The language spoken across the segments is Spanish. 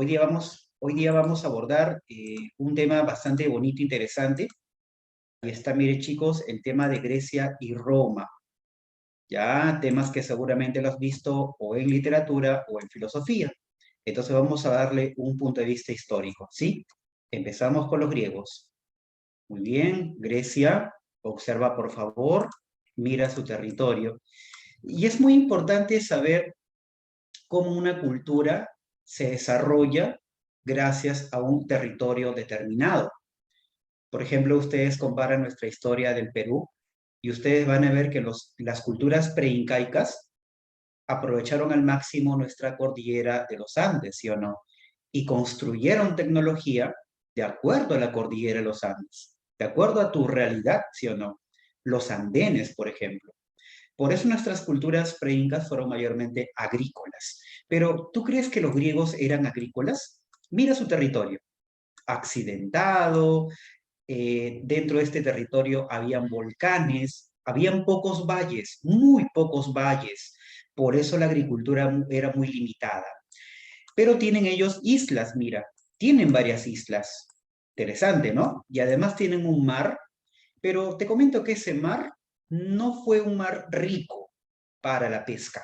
Hoy día vamos a abordar un tema bastante bonito, interesante. Ahí está, mire chicos, el tema de Grecia y Roma. Ya, temas que seguramente lo has visto o en literatura o en filosofía. Entonces vamos a darle un punto de vista histórico, ¿sí? Empezamos con los griegos. Muy bien, Grecia, observa por favor, mira su territorio. Y es muy importante saber cómo una cultura se desarrolla gracias a un territorio determinado. Por ejemplo, ustedes comparan nuestra historia del Perú y ustedes van a ver que las culturas preincaicas aprovecharon al máximo nuestra cordillera de los Andes, ¿sí o no? Y construyeron tecnología de acuerdo a la cordillera de los Andes, de acuerdo a tu realidad, ¿sí o no? Los andenes, por ejemplo. Por eso nuestras culturas preincas fueron mayormente agrícolas. Pero, ¿tú crees que los griegos eran agrícolas? Mira su territorio, accidentado, dentro de este territorio habían volcanes, habían pocos valles, muy pocos valles. Por eso la agricultura era muy limitada. Pero tienen ellos islas, mira, tienen varias islas. Interesante, ¿no? Y además tienen un mar, pero te comento que ese mar no fue un mar rico para la pesca.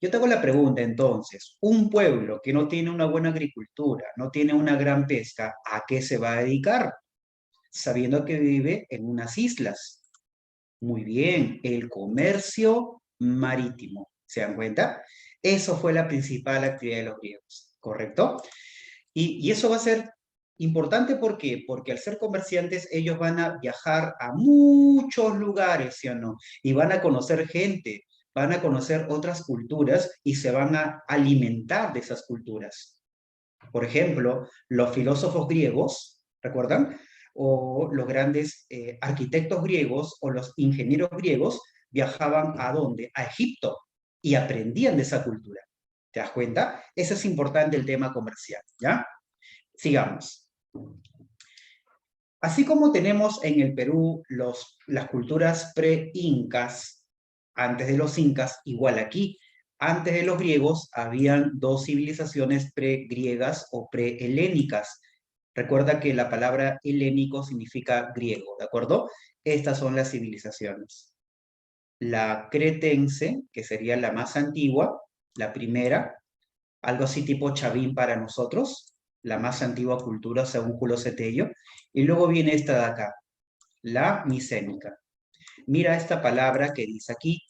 Yo te hago la pregunta entonces, un pueblo que no tiene una buena agricultura, no tiene una gran pesca, ¿a qué se va a dedicar? Sabiendo que vive en unas islas. Muy bien, el comercio marítimo. ¿Se dan cuenta? Eso fue la principal actividad de los griegos, ¿correcto? Y eso va a ser importante, ¿por qué? Porque al ser comerciantes ellos van a viajar a muchos lugares, ¿sí o no? Y van a conocer gente, van a conocer otras culturas y se van a alimentar de esas culturas. Por ejemplo, los filósofos griegos, ¿recuerdan? O los grandes arquitectos griegos o los ingenieros griegos viajaban ¿a dónde? A Egipto y aprendían de esa cultura. ¿Te das cuenta? Eso es importante el tema comercial, ¿ya? Sigamos. Así como tenemos en el Perú las culturas pre-incas, antes de los incas, igual aquí, antes de los griegos habían dos civilizaciones pre-griegas o pre-helénicas. Recuerda que la palabra helénico significa griego, ¿de acuerdo? Estas son las civilizaciones. La cretense, que sería la más antigua, la primera, algo así tipo Chavín para nosotros, la más antigua cultura según Julio Cetello, y luego viene esta de acá, la micénica. Mira esta palabra que dice aquí,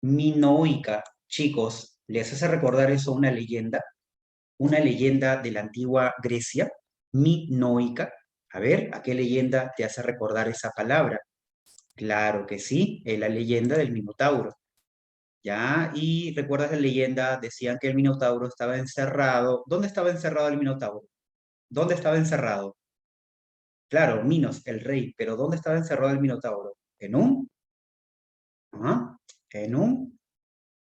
minoica. Chicos, ¿les hace recordar eso una leyenda? Una leyenda de la antigua Grecia, minoica. A ver, ¿a qué leyenda te hace recordar esa palabra? Claro que sí, es la leyenda del Minotauro. ¿Ya? Y recuerdas la leyenda, decían que el Minotauro estaba encerrado. ¿Dónde estaba encerrado el Minotauro? ¿Dónde estaba encerrado? Claro, Minos, el rey, pero ¿dónde estaba encerrado el Minotauro? ¿En un? ¿Ah? ¿En un?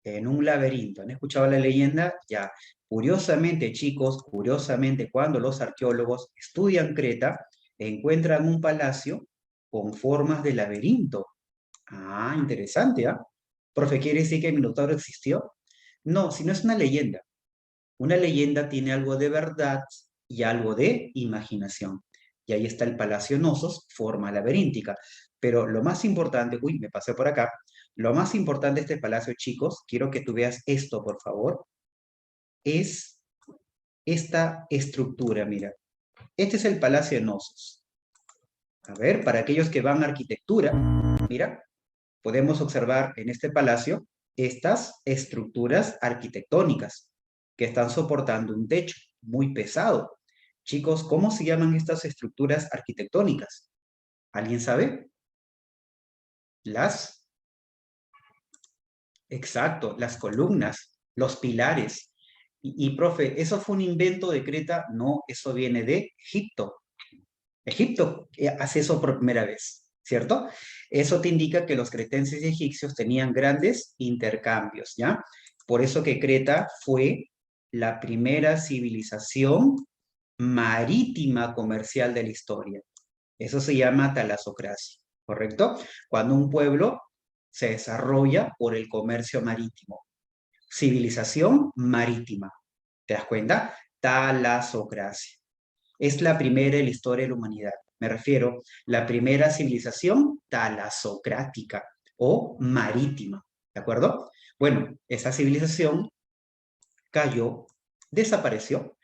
En un laberinto. ¿Han escuchado la leyenda? Ya. Curiosamente, chicos, curiosamente, cuando los arqueólogos estudian Creta, encuentran un palacio con formas de laberinto. Ah, interesante, ¿ah? Profe, ¿quiere decir que el Minotauro existió? No, si no es una leyenda. Una leyenda tiene algo de verdad y algo de imaginación. Y ahí está el Palacio Nosos, forma laberíntica. Pero lo más importante, uy, me pasé por acá. Lo más importante de este palacio, chicos, quiero que tú veas esto, por favor, es esta estructura, mira. Este es el Palacio de Nosos. A ver, para aquellos que van a arquitectura, mira, podemos observar en este palacio estas estructuras arquitectónicas que están soportando un techo muy pesado. Chicos, ¿cómo se llaman estas estructuras arquitectónicas? ¿Alguien sabe? Las, exacto, las columnas, los pilares. Profe, ¿eso fue un invento de Creta? No, eso viene de Egipto. Egipto hace eso por primera vez, ¿cierto? Eso te indica que los cretenses y egipcios tenían grandes intercambios, ¿ya? Por eso que Creta fue la primera civilización marítima comercial de la historia. Eso se llama talasocracia, ¿correcto? Cuando un pueblo se desarrolla por el comercio marítimo. Civilización marítima. ¿Te das cuenta? Talasocracia. Es la primera en la historia de la humanidad. Me refiero, la primera civilización talasocrática o marítima, ¿de acuerdo? Bueno, esa civilización cayó, desapareció,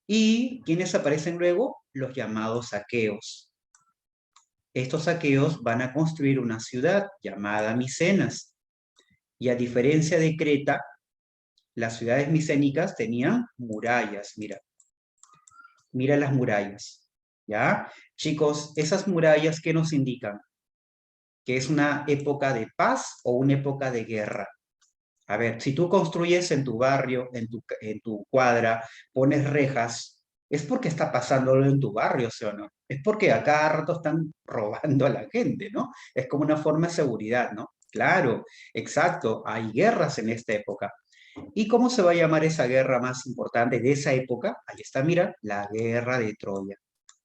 y ¿quiénes aparecen luego? Los llamados aqueos. Estos aqueos van a construir una ciudad llamada Micenas, y a diferencia de Creta, las ciudades micénicas tenían murallas, mira. Mira las murallas, ¿ya? Chicos, esas murallas, ¿qué nos indican? Que es una época de paz o una época de guerra. A ver, si tú construyes en tu barrio, en tu cuadra, pones rejas, es porque está pasándolo en tu barrio, ¿sí o no? Es porque a cada rato están robando a la gente, ¿no? Es como una forma de seguridad, ¿no? Claro, exacto, hay guerras en esta época. ¿Y cómo se va a llamar esa guerra más importante de esa época? Ahí está, mira, la guerra de Troya.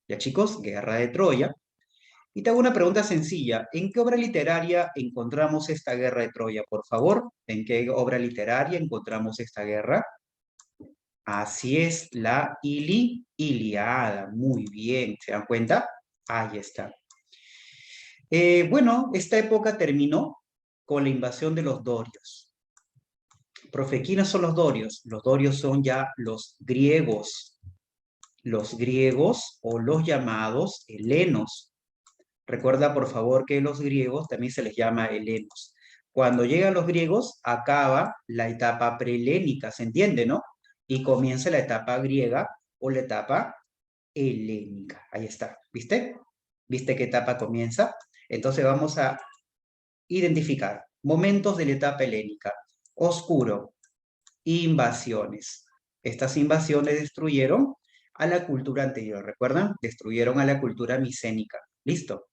Ya chicos, guerra de Troya. Y te hago una pregunta sencilla. ¿En qué obra literaria encontramos esta guerra de Troya, por favor? ¿En qué obra literaria encontramos esta guerra? Así es, la Iliada. Muy bien, ¿se dan cuenta? Ahí está. Bueno, esta época terminó con la invasión de los dorios. Profe, ¿quiénes son los dorios? Los dorios son ya los griegos o los llamados helenos. Recuerda, por favor, que los griegos también se les llama helenos. Cuando llegan los griegos, acaba la etapa prehelénica, ¿se entiende, no? Y comienza la etapa griega o la etapa helénica. Ahí está, ¿viste? ¿Viste qué etapa comienza? Entonces vamos a identificar momentos de la etapa helénica. Oscuro, invasiones. Estas invasiones destruyeron a la cultura anterior, ¿recuerdan? Destruyeron a la cultura micénica. ¿Listo?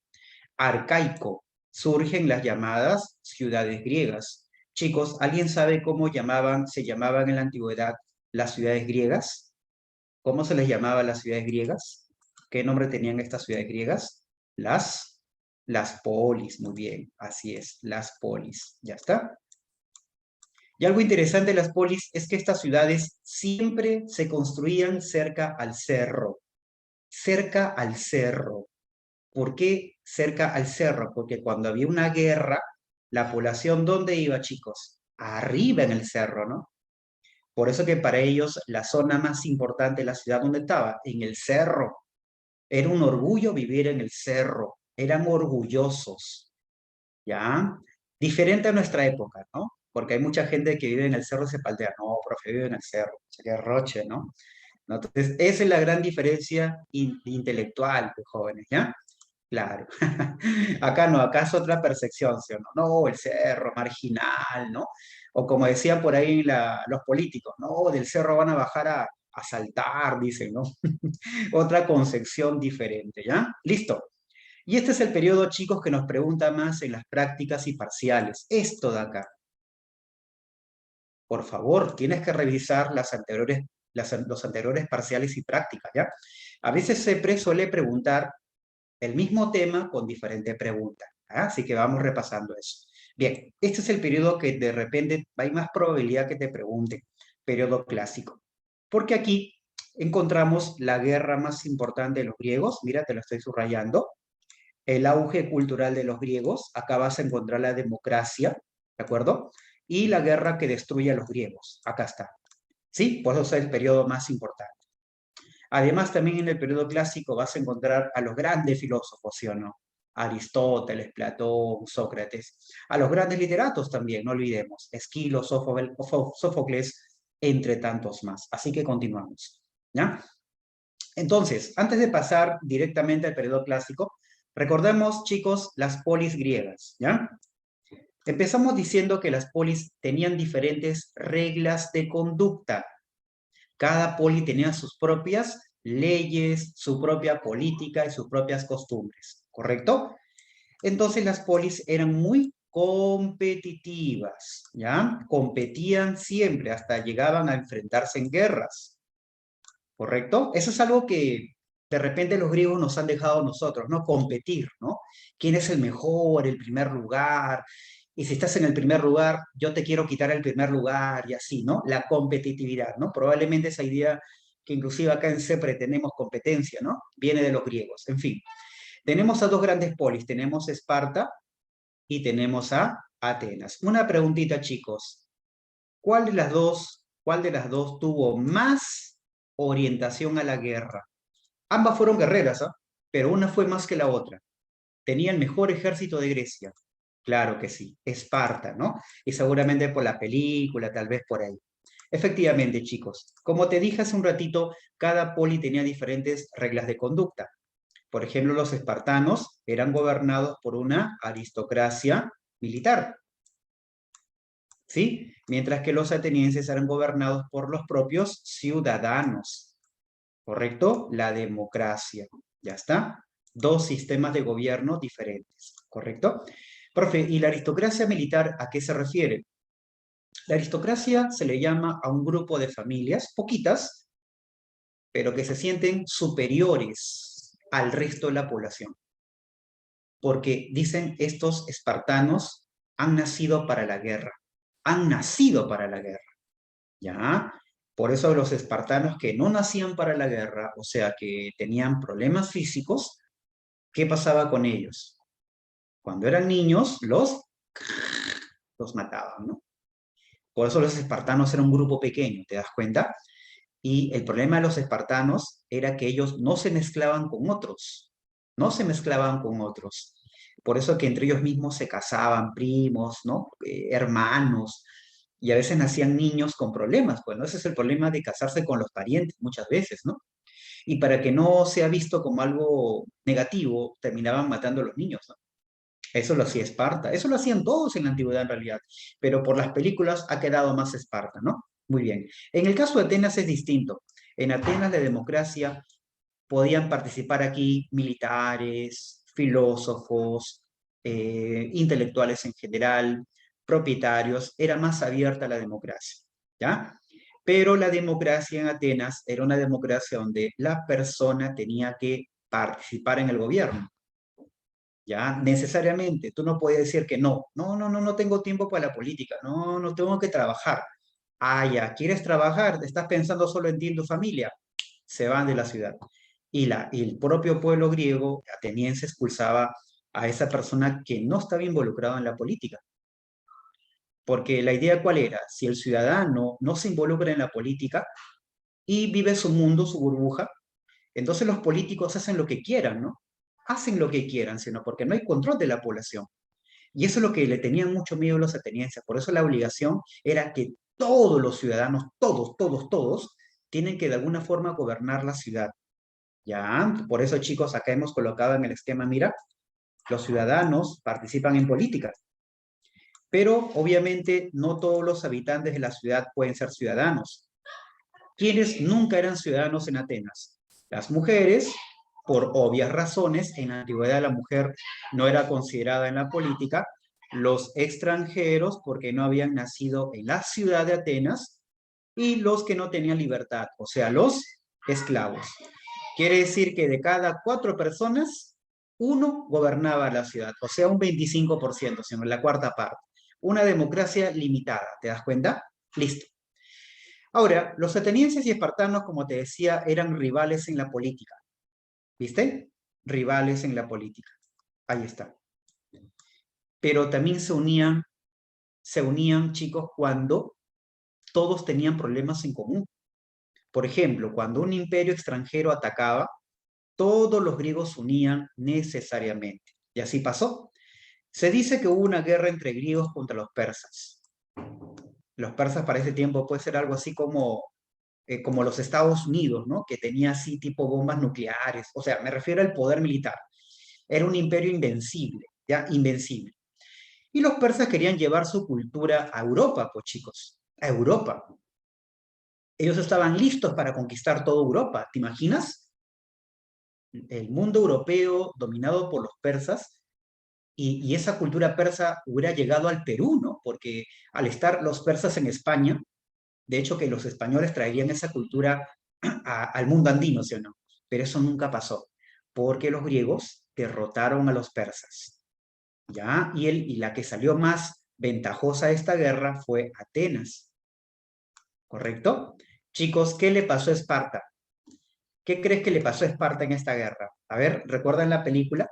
Arcaico, surgen las llamadas ciudades griegas. Chicos, ¿alguien sabe cómo se llamaban en la antigüedad las ciudades griegas? ¿Cómo se les llamaba las ciudades griegas? ¿Qué nombre tenían estas ciudades griegas? Las, las polis, muy bien, así es, las polis, ¿ya está? Y algo interesante de las polis es que estas ciudades siempre se construían cerca al cerro. Cerca al cerro. ¿Por qué cerca al cerro? Porque cuando había una guerra, la población, ¿dónde iba, chicos? Arriba en el cerro, ¿no? Por eso que para ellos la zona más importante de la ciudad, ¿dónde estaba? En el cerro. Era un orgullo vivir en el cerro. Eran orgullosos. ¿Ya? Diferente a nuestra época, ¿no? Porque hay mucha gente que vive en el cerro y se paltea. No, profe, vive en el cerro. Sería roche, ¿no? ¿No? Entonces, esa es la gran diferencia intelectual, pues, jóvenes, ¿ya? Claro. Acá no, acá es otra percepción, ¿sí o no? No, el cerro, marginal, ¿no? O como decían por ahí los políticos, no, del cerro van a bajar a saltar, dicen, ¿no? Otra concepción diferente, ¿ya? Listo. Y este es el periodo, chicos, que nos pregunta más en las prácticas y parciales. Esto de acá. Por favor, tienes que revisar los anteriores parciales y prácticas, ¿ya? A veces se suele preguntar el mismo tema con diferentes preguntas, ¿ah? Así que vamos repasando eso. Bien, este es el periodo que de repente hay más probabilidad que te pregunte, periodo clásico. Porque aquí encontramos la guerra más importante de los griegos, mira, te lo estoy subrayando, el auge cultural de los griegos, acá vas a encontrar la democracia, ¿de acuerdo? Y la guerra que destruye a los griegos, acá está. ¿Sí? Por eso es el periodo más importante. Además, también en el periodo clásico vas a encontrar a los grandes filósofos, ¿sí o no? Aristóteles, Platón, Sócrates. A los grandes literatos también, no olvidemos. Esquilo, Sófocles, entre tantos más. Así que continuamos, ¿ya? Entonces, antes de pasar directamente al periodo clásico, recordemos, chicos, las polis griegas, ¿ya? Empezamos diciendo que las polis tenían diferentes reglas de conducta. Cada poli tenía sus propias leyes, su propia política y sus propias costumbres, ¿correcto? Entonces las polis eran muy competitivas, ¿ya? Competían siempre, hasta llegaban a enfrentarse en guerras, ¿correcto? Eso es algo que de repente los griegos nos han dejado a nosotros, ¿no? Competir, ¿no? ¿Quién es el mejor, el primer lugar? Y si estás en el primer lugar, yo te quiero quitar el primer lugar y así, ¿no? La competitividad, ¿no? Probablemente esa idea que inclusive acá en CEPRE tenemos competencia, ¿no? Viene de los griegos, en fin. Tenemos a dos grandes polis, tenemos Esparta y tenemos a Atenas. Una preguntita, chicos. Cuál de las dos tuvo más orientación a la guerra? Ambas fueron guerreras, ¿ah? Pero una fue más que la otra. Tenía el mejor ejército de Grecia. Claro que sí, Esparta, ¿no? Y seguramente por la película, tal vez por ahí. Efectivamente, chicos, como te dije hace un ratito, cada poli tenía diferentes reglas de conducta. Por ejemplo, los espartanos eran gobernados por una aristocracia militar, ¿sí? Mientras que los atenienses eran gobernados por los propios ciudadanos, ¿correcto? La democracia, ya está. Dos sistemas de gobierno diferentes, ¿correcto? Profe, ¿y la aristocracia militar a qué se refiere? La aristocracia se le llama a un grupo de familias, poquitas, pero que se sienten superiores al resto de la población. Porque dicen estos espartanos han nacido para la guerra, han nacido para la guerra, ¿ya? Por eso los espartanos que no nacían para la guerra, o sea, que tenían problemas físicos, ¿qué pasaba con ellos? Cuando eran niños, los mataban, ¿no? Por eso los espartanos eran un grupo pequeño, ¿te das cuenta? Y el problema de los espartanos era que ellos no se mezclaban con otros, no se mezclaban con otros. Por eso que entre ellos mismos se casaban primos, ¿no? Hermanos, y a veces nacían niños con problemas. Bueno, ese es el problema de casarse con los parientes muchas veces, ¿no? Y para que no sea visto como algo negativo, terminaban matando a los niños, ¿no? Eso lo hacía Esparta, eso lo hacían todos en la antigüedad en realidad, pero por las películas ha quedado más Esparta, ¿no? Muy bien. En el caso de Atenas es distinto. En Atenas la democracia podían participar aquí militares, filósofos, intelectuales en general, propietarios, era más abierta la democracia, ¿ya? Pero la democracia en Atenas era una democracia donde la persona tenía que participar en el gobierno. Ya, necesariamente, tú no puedes decir que no, no tengo tiempo para la política, no tengo que trabajar. Ah, ya, ¿quieres trabajar? ¿Estás pensando solo en ti y en tu familia? Se van de la ciudad. Y el propio pueblo griego ateniense expulsaba a esa persona que no estaba involucrada en la política. Porque la idea cuál era, si el ciudadano no se involucra en la política y vive su mundo, su burbuja, entonces los políticos hacen lo que quieran, ¿no? Hacen lo que quieran, sino porque no hay control de la población. Y eso es lo que le tenían mucho miedo los atenienses. Por eso la obligación era que todos los ciudadanos, todos, tienen que de alguna forma gobernar la ciudad. Ya, por eso chicos, acá hemos colocado en el esquema, mira, los ciudadanos participan en política. Pero obviamente no todos los habitantes de la ciudad pueden ser ciudadanos. ¿Quiénes nunca eran ciudadanos en Atenas? Las mujeres, por obvias razones, en la antigüedad la mujer no era considerada en la política, los extranjeros, porque no habían nacido en la ciudad de Atenas, y los que no tenían libertad, o sea, los esclavos. Quiere decir que de cada 4 personas, uno gobernaba la ciudad, o sea, un 25%, sino la cuarta parte. Una democracia limitada, ¿te das cuenta? Listo. Ahora, los atenienses y espartanos, como te decía, eran rivales en la política. ¿Viste? Rivales en la política. Ahí está. Pero también se unían chicos cuando todos tenían problemas en común. Por ejemplo, cuando un imperio extranjero atacaba, todos los griegos se unían necesariamente. Y así pasó. Se dice que hubo una guerra entre griegos contra los persas. Los persas para ese tiempo puede ser algo así como los Estados Unidos, ¿no? Que tenía así tipo bombas nucleares. O sea, me refiero al poder militar. Era un imperio invencible, ¿ya? Invencible. Y los persas querían llevar su cultura a Europa, pues chicos, a Europa. Ellos estaban listos para conquistar toda Europa, ¿te imaginas? El mundo europeo dominado por los persas y esa cultura persa hubiera llegado al Perú, ¿no? Porque al estar los persas en España, de hecho que los españoles traerían esa cultura al mundo andino, ¿sí o no? Pero eso nunca pasó, porque los griegos derrotaron a los persas, ¿ya? Y la que salió más ventajosa de esta guerra fue Atenas, ¿correcto? Chicos, ¿qué le pasó a Esparta? ¿Qué crees que le pasó a Esparta en esta guerra? A ver, ¿recuerdan la película?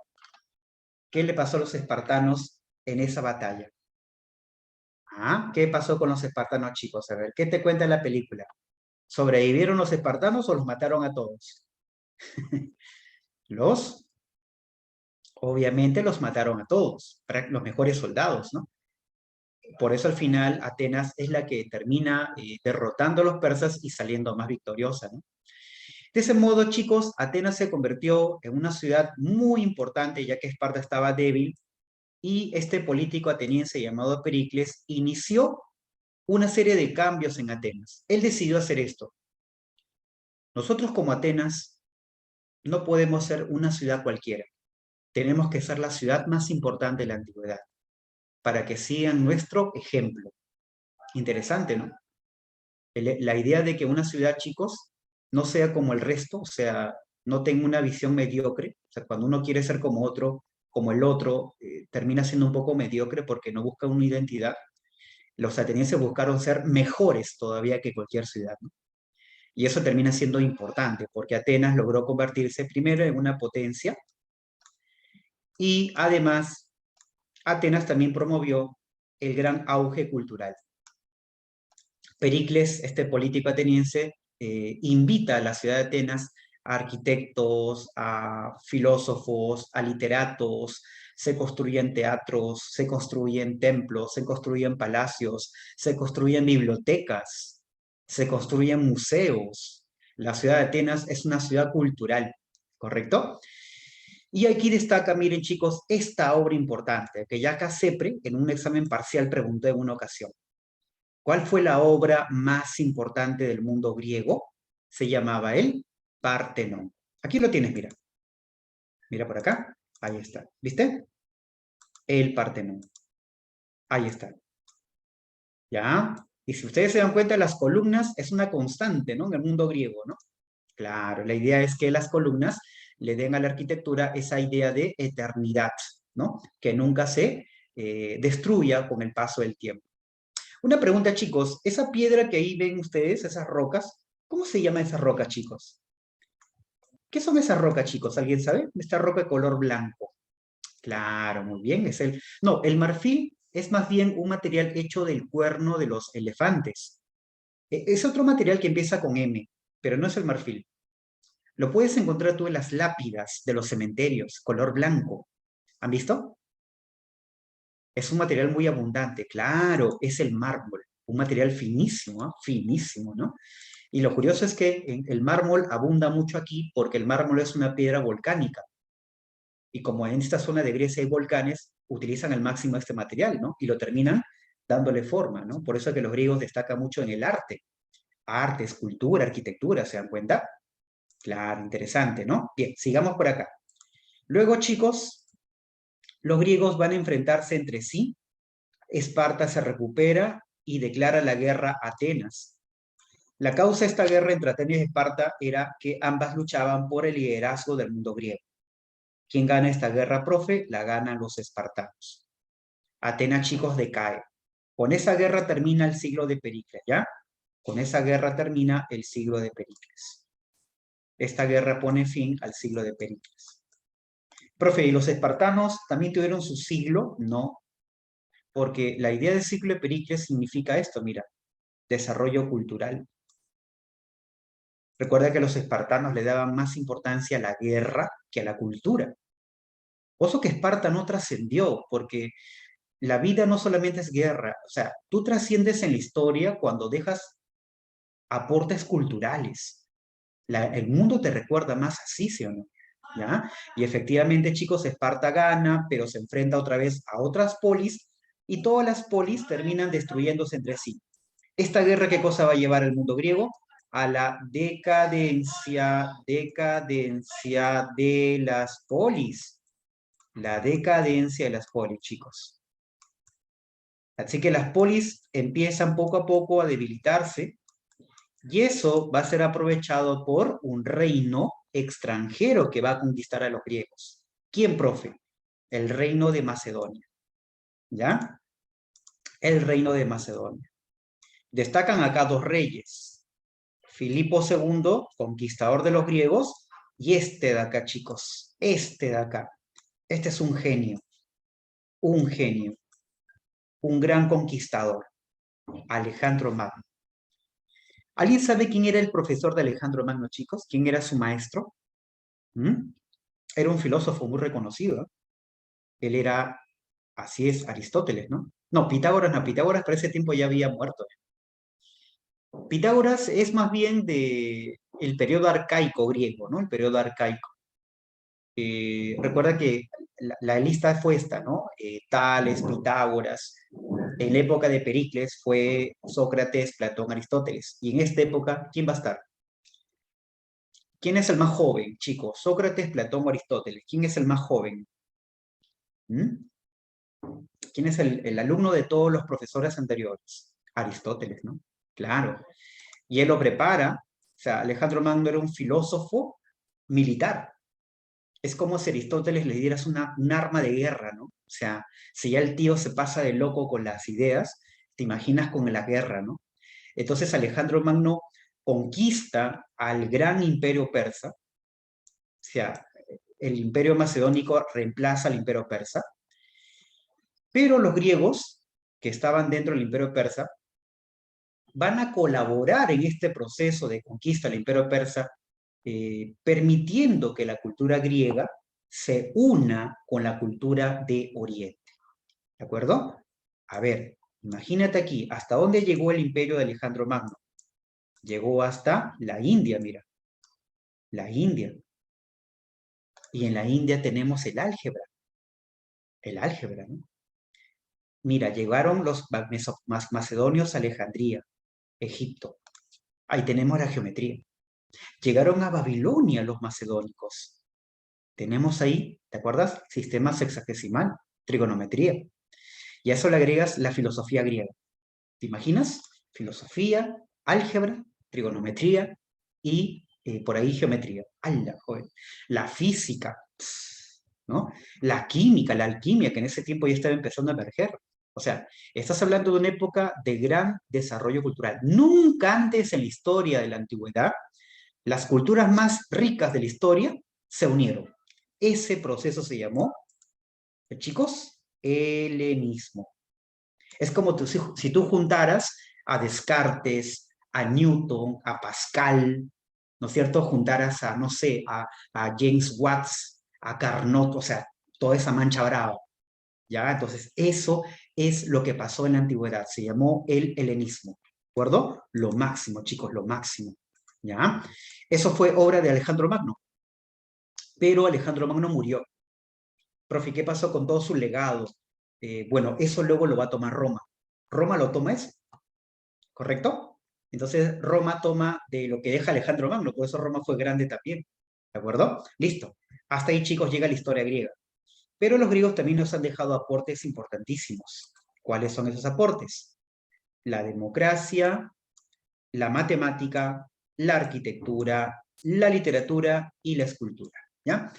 ¿Qué le pasó a los espartanos en esa batalla? ¿Ah? ¿Qué pasó con los espartanos, chicos? A ver, ¿qué te cuenta la película? ¿Sobrevivieron los espartanos o los mataron a todos? Los, obviamente los mataron a todos, los mejores soldados, ¿no? Por eso al final Atenas es la que termina derrotando a los persas y saliendo más victoriosa, ¿no? De ese modo, chicos, Atenas se convirtió en una ciudad muy importante ya que Esparta estaba débil y este político ateniense llamado Pericles inició una serie de cambios en Atenas. Él decidió hacer esto. Nosotros como Atenas no podemos ser una ciudad cualquiera. Tenemos que ser la ciudad más importante de la antigüedad para que sigan nuestro ejemplo. Interesante, ¿no? La idea de que una ciudad, chicos, no sea como el resto, o sea, no tenga una visión mediocre, o sea, cuando uno quiere ser como otro, como el otro, termina siendo un poco mediocre porque no busca una identidad. Los atenienses buscaron ser mejores todavía que cualquier ciudad, ¿no? Y eso termina siendo importante porque Atenas logró convertirse primero en una potencia y además Atenas también promovió el gran auge cultural. Pericles, este político ateniense, invita a la ciudad de Atenas a arquitectos, a filósofos, a literatos, se construyen teatros, se construyen templos, se construyen palacios, se construyen bibliotecas, se construyen museos. La ciudad de Atenas es una ciudad cultural, ¿correcto? Y aquí destaca, miren chicos, esta obra importante, que ya Cepre en un examen parcial preguntó en una ocasión. ¿Cuál fue la obra más importante del mundo griego? Se llamaba el Partenón. Aquí lo tienes, mira. Mira por acá. Ahí está. ¿Viste? El Partenón. Ahí está. ¿Ya? Y si ustedes se dan cuenta, las columnas es una constante, ¿no? En el mundo griego, ¿no? Claro, la idea es que las columnas le den a la arquitectura esa idea de eternidad, ¿no? Que nunca se destruya con el paso del tiempo. Una pregunta, chicos. Esa piedra que ahí ven ustedes, esas rocas, ¿cómo se llama esa roca, chicos? ¿Qué son esas rocas, chicos? ¿Alguien sabe? Esta roca de color blanco. Claro, muy bien. Es el... No, el marfil es más bien un material hecho del cuerno de los elefantes. Es otro material que empieza con M, pero no es el marfil. Lo puedes encontrar tú en las lápidas de los cementerios, color blanco. ¿Han visto? Es un material muy abundante. Claro, es el mármol. Un material finísimo, ¿eh? Finísimo, ¿no? Y lo curioso es que el mármol abunda mucho aquí porque el mármol es una piedra volcánica. Y como en esta zona de Grecia hay volcanes, utilizan al máximo este material, ¿no? Y lo terminan dándole forma, ¿no? Por eso es que los griegos destacan mucho en el arte. Arte, escultura, arquitectura, ¿se dan cuenta? Claro, interesante, ¿no? Bien, sigamos por acá. Luego, chicos, los griegos van a enfrentarse entre sí. Esparta se recupera y declara la guerra a Atenas. La causa de esta guerra entre Atenas y Esparta era que ambas luchaban por el liderazgo del mundo griego. ¿Quién gana esta guerra, profe? La ganan los espartanos. Atenas, chicos, decae. Con esa guerra termina el siglo de Pericles, ¿ya? Con esa guerra termina el siglo de Pericles. Esta guerra pone fin al siglo de Pericles. Profe, ¿y los espartanos también tuvieron su siglo? No, porque la idea del siglo de Pericles significa esto, mira, desarrollo cultural. Recuerda que los espartanos le daban más importancia a la guerra que a la cultura. Oso que Esparta no trascendió, porque la vida no solamente es guerra, o sea, tú trasciendes en la historia cuando dejas aportes culturales. El mundo te recuerda más así, ¿sí o no? ¿Ya? Y efectivamente, chicos, Esparta gana, pero se enfrenta otra vez a otras polis y todas las polis terminan destruyéndose entre sí. ¿Esta guerra qué cosa va a llevar al mundo griego? A la decadencia de las polis. La decadencia de las polis, chicos. Así que las polis empiezan poco a poco a debilitarse y eso va a ser aprovechado por un reino extranjero que va a conquistar a los griegos. ¿Quién, profe? El reino de Macedonia. ¿Ya? El reino de Macedonia. Destacan acá dos reyes. Filipo II, conquistador de los griegos, y este de acá, chicos, este de acá. Este es un genio, un gran conquistador, Alejandro Magno. ¿Alguien sabe quién era el profesor de Alejandro Magno, chicos? ¿Quién era su maestro? ¿Mm? Era un filósofo muy reconocido. Él era, así es, Aristóteles, ¿no? No, Pitágoras no, Pitágoras para ese tiempo ya había muerto. Pitágoras es más bien de el periodo arcaico griego, ¿no? El periodo arcaico. Recuerda que la lista fue esta, ¿no? Tales, Pitágoras. En la época de Pericles fue Sócrates, Platón, Aristóteles. Y en esta época, ¿quién va a estar? ¿Quién es el más joven, chicos? ¿Sócrates, Platón o Aristóteles? ¿Quién es el más joven? ¿Mm? ¿Quién es el alumno de todos los profesores anteriores? Aristóteles, ¿no? Claro. Y él lo prepara. O sea, Alejandro Magno era un filósofo militar. Es como si Aristóteles le dieras un arma de guerra, ¿no? O sea, si ya el tío se pasa de loco con las ideas, te imaginas con la guerra, ¿no? Entonces Alejandro Magno conquista al gran imperio persa, o sea, el imperio macedónico reemplaza al imperio persa, pero los griegos, que estaban dentro del imperio persa, van a colaborar en este proceso de conquista del imperio persa, permitiendo que la cultura griega se una con la cultura de Oriente. ¿De acuerdo? A ver, imagínate aquí, ¿hasta dónde llegó el imperio de Alejandro Magno? Llegó hasta la India, mira, la India. Y en la India tenemos el álgebra, ¿no? Mira, llegaron los macedonios a Alejandría, Egipto. Ahí tenemos la geometría. Llegaron a Babilonia los macedónicos. Tenemos ahí, ¿te acuerdas? Sistema sexagesimal, trigonometría. Y a eso le agregas la filosofía griega. ¿Te imaginas? Filosofía, álgebra, trigonometría y por ahí geometría. ¡Hala, joder! La física, ¿no? La química, la alquimia, que en ese tiempo ya estaba empezando a emerger. O sea, estás hablando de una época de gran desarrollo cultural. Nunca antes en la historia de la antigüedad, las culturas más ricas de la historia se unieron. Ese proceso se llamó, chicos, helenismo. Es como si tú juntaras a Descartes, a Newton, a Pascal, ¿no es cierto? Juntaras a, no sé, a James Watts, a Carnot, o sea, toda esa mancha brava, ¿ya? Entonces, eso es lo que pasó en la antigüedad, se llamó el helenismo, ¿de acuerdo? Lo máximo, chicos, lo máximo, ¿ya? Eso fue obra de Alejandro Magno, pero Alejandro Magno murió. Profe, ¿qué pasó con todo su legado? Bueno, eso luego lo va a tomar Roma. Roma lo toma eso, ¿correcto? Entonces Roma toma de lo que deja Alejandro Magno, por eso Roma fue grande también, ¿de acuerdo? Listo. Hasta ahí, chicos, llega la historia griega. Pero los griegos también nos han dejado aportes importantísimos. ¿Cuáles son esos aportes? La democracia, la matemática, la arquitectura, la literatura y la escultura, ¿ya?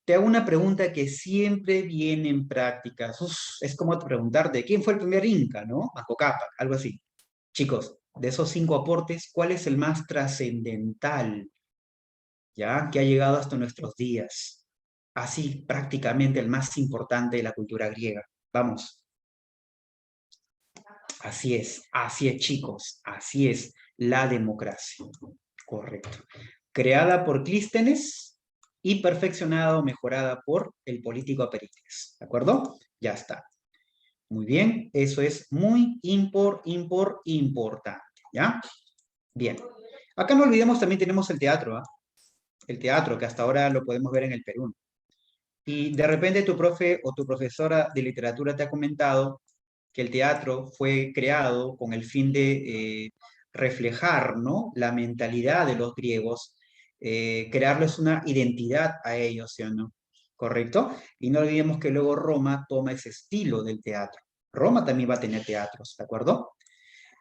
Te hago una pregunta que siempre viene en prácticas. Es como preguntarte, ¿quién fue el primer Inca, no? Manco Cápac, algo así. Chicos, de esos 5 aportes, ¿cuál es el más trascendental, ya, que ha llegado hasta nuestros días? Así, prácticamente el más importante de la cultura griega. Vamos. Así es, chicos, así es, la democracia. Correcto. Creada por Clístenes y perfeccionada o mejorada por el político Pericles. ¿De acuerdo? Ya está. Muy bien, eso es muy importante. ¿Ya? Bien. Acá no olvidemos, también tenemos el teatro, ¿ah? El teatro, que hasta ahora lo podemos ver en el Perú. Y de repente tu profe o tu profesora de literatura te ha comentado que el teatro fue creado con el fin de reflejar, ¿no?, la mentalidad de los griegos, crearles una identidad a ellos, ¿sí o no? ¿Correcto? Y no olvidemos que luego Roma toma ese estilo del teatro. Roma también va a tener teatros, ¿de acuerdo?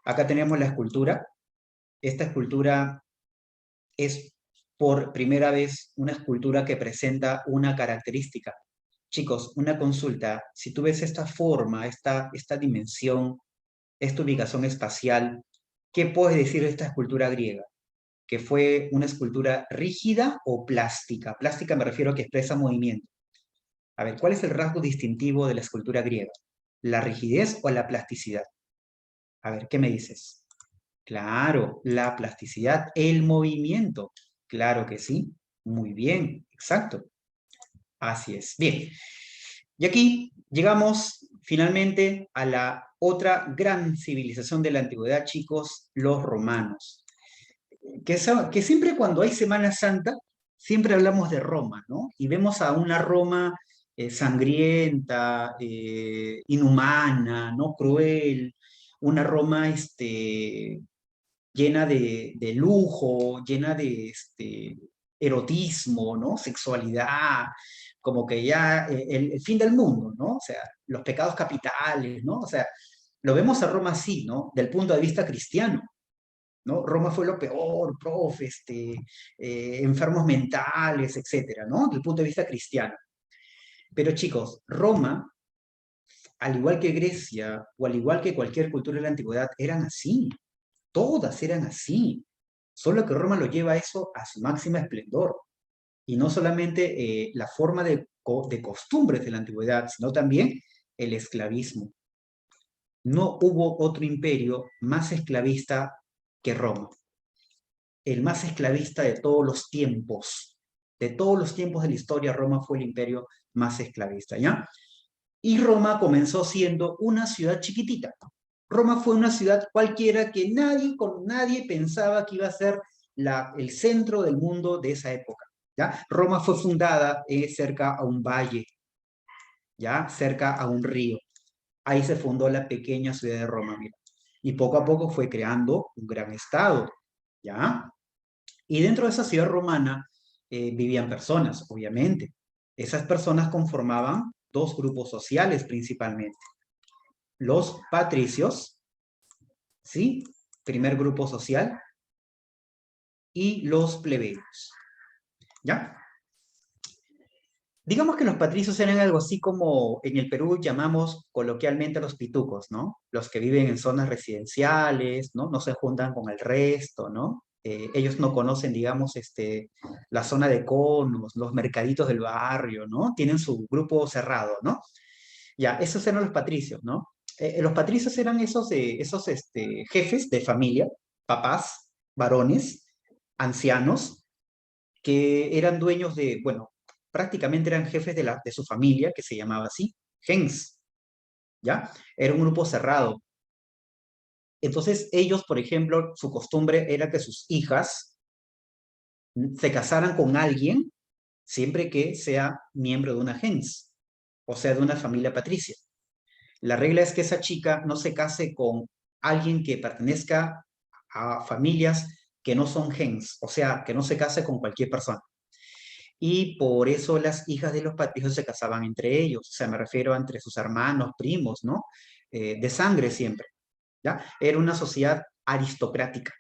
Acá tenemos la escultura. Esta escultura es por primera vez una escultura que presenta una característica. Chicos, una consulta. Si tú ves esta forma, esta dimensión, esta ubicación espacial, ¿qué puedes decir de esta escultura griega? que fue una escultura rígida o plástica? Plástica me refiero a que expresa movimiento. A ver, ¿cuál es el rasgo distintivo de la escultura griega? ¿La rigidez o la plasticidad? A ver, ¿qué me dices? Claro, la plasticidad, el movimiento. Claro que sí. Muy bien, exacto. Así es. Bien. Y aquí llegamos finalmente a la otra gran civilización de la antigüedad, chicos, los romanos. Que siempre cuando hay Semana Santa, siempre hablamos de Roma, ¿no? Y vemos a una Roma sangrienta, inhumana, ¿no? Cruel, una Roma llena de lujo, llena de erotismo, ¿no? Sexualidad, como que ya el fin del mundo, ¿no? O sea, los pecados capitales, ¿no? O sea, lo vemos a Roma así, ¿no? Del punto de vista cristiano, ¿no? Roma fue lo peor, profe, enfermos mentales, etcétera, ¿no? Del punto de vista cristiano. Pero chicos, Roma, al igual que Grecia o al igual que cualquier cultura de la antigüedad, eran así. Todas eran así. Solo que Roma lo lleva eso a su máxima esplendor. Y no solamente la forma de costumbres de la antigüedad, sino también el esclavismo. No hubo otro imperio más esclavista que Roma. El más esclavista de todos los tiempos. De todos los tiempos de la historia, Roma fue el imperio más esclavista, ¿ya? Y Roma comenzó siendo una ciudad chiquitita. Roma fue una ciudad cualquiera que nadie pensaba que iba a ser el centro del mundo de esa época. ¿Ya? Roma fue fundada cerca a un valle, ¿ya? Cerca a un río. Ahí se fundó la pequeña ciudad de Roma, mira. Y poco a poco fue creando un gran estado, ¿ya? Y dentro de esa ciudad romana vivían personas, obviamente. Esas personas conformaban dos grupos sociales principalmente. Los patricios, ¿sí? Primer grupo social, y los plebeyos, ¿ya? Digamos que los patricios eran algo así como en el Perú llamamos coloquialmente a los pitucos, ¿no? Los que viven en zonas residenciales, ¿no? No se juntan con el resto, ¿no? Ellos no conocen, digamos, la zona de conos, los mercaditos del barrio, ¿no? Tienen su grupo cerrado, ¿no? Ya, esos eran los patricios, ¿no? Los patricios eran esos jefes de familia, papás, varones, ancianos, que eran dueños de, bueno, prácticamente eran jefes de su familia, que se llamaba así, gens, ¿ya? Era un grupo cerrado. Entonces ellos, por ejemplo, su costumbre era que sus hijas se casaran con alguien siempre que sea miembro de una gens, o sea, de una familia patricia. La regla es que esa chica no se case con alguien que pertenezca a familias que no son gens, o sea, que no se case con cualquier persona. Y por eso las hijas de los patricios se casaban entre ellos, o sea, me refiero a entre sus hermanos, primos, ¿no? De sangre siempre, ¿ya? Era una sociedad aristocrática.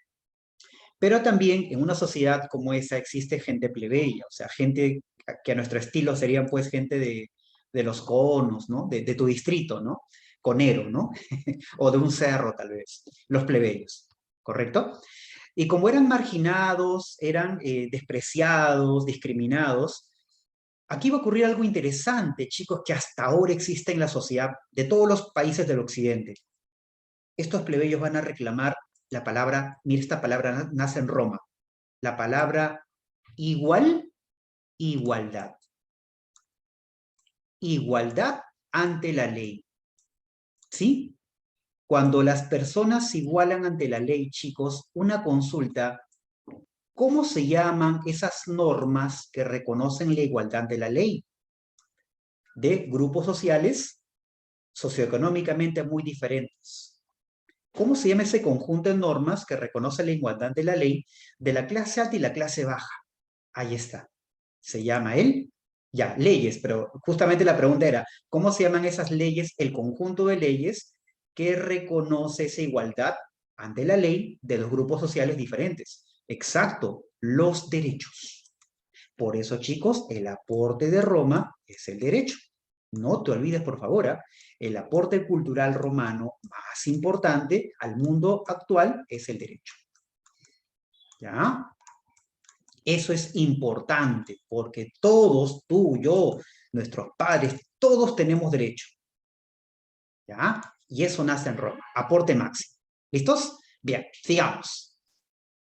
Pero también en una sociedad como esa existe gente plebeya, o sea, gente que a nuestro estilo serían pues gente de los conos, ¿no? De tu distrito, ¿no? Conero, ¿no? O de un cerro tal vez, los plebeyos, ¿correcto? Y como eran marginados, eran despreciados, discriminados, aquí va a ocurrir algo interesante, chicos, que hasta ahora existe en la sociedad de todos los países del occidente. Estos plebeyos van a reclamar la palabra, mira, esta palabra nace en Roma, la palabra igual, igualdad. Igualdad ante la ley. ¿Sí? Cuando las personas se igualan ante la ley, chicos, una consulta, ¿cómo se llaman esas normas que reconocen la igualdad de la ley? De grupos sociales socioeconómicamente muy diferentes. ¿Cómo se llama ese conjunto de normas que reconoce la igualdad de la ley de la clase alta y la clase baja? Ahí está. Se llama leyes, pero justamente la pregunta era, ¿cómo se llaman esas leyes, el conjunto de leyes que reconoce esa igualdad ante la ley de los grupos sociales diferentes? Exacto, los derechos. Por eso, chicos, el aporte de Roma es el derecho. No te olvides, por favor, el aporte cultural romano más importante al mundo actual es el derecho. ¿Ya? Eso es importante porque todos, tú, yo, nuestros padres, todos tenemos derecho. ¿Ya? Y eso nace en Roma. Aporte máximo. ¿Listos? Bien, sigamos.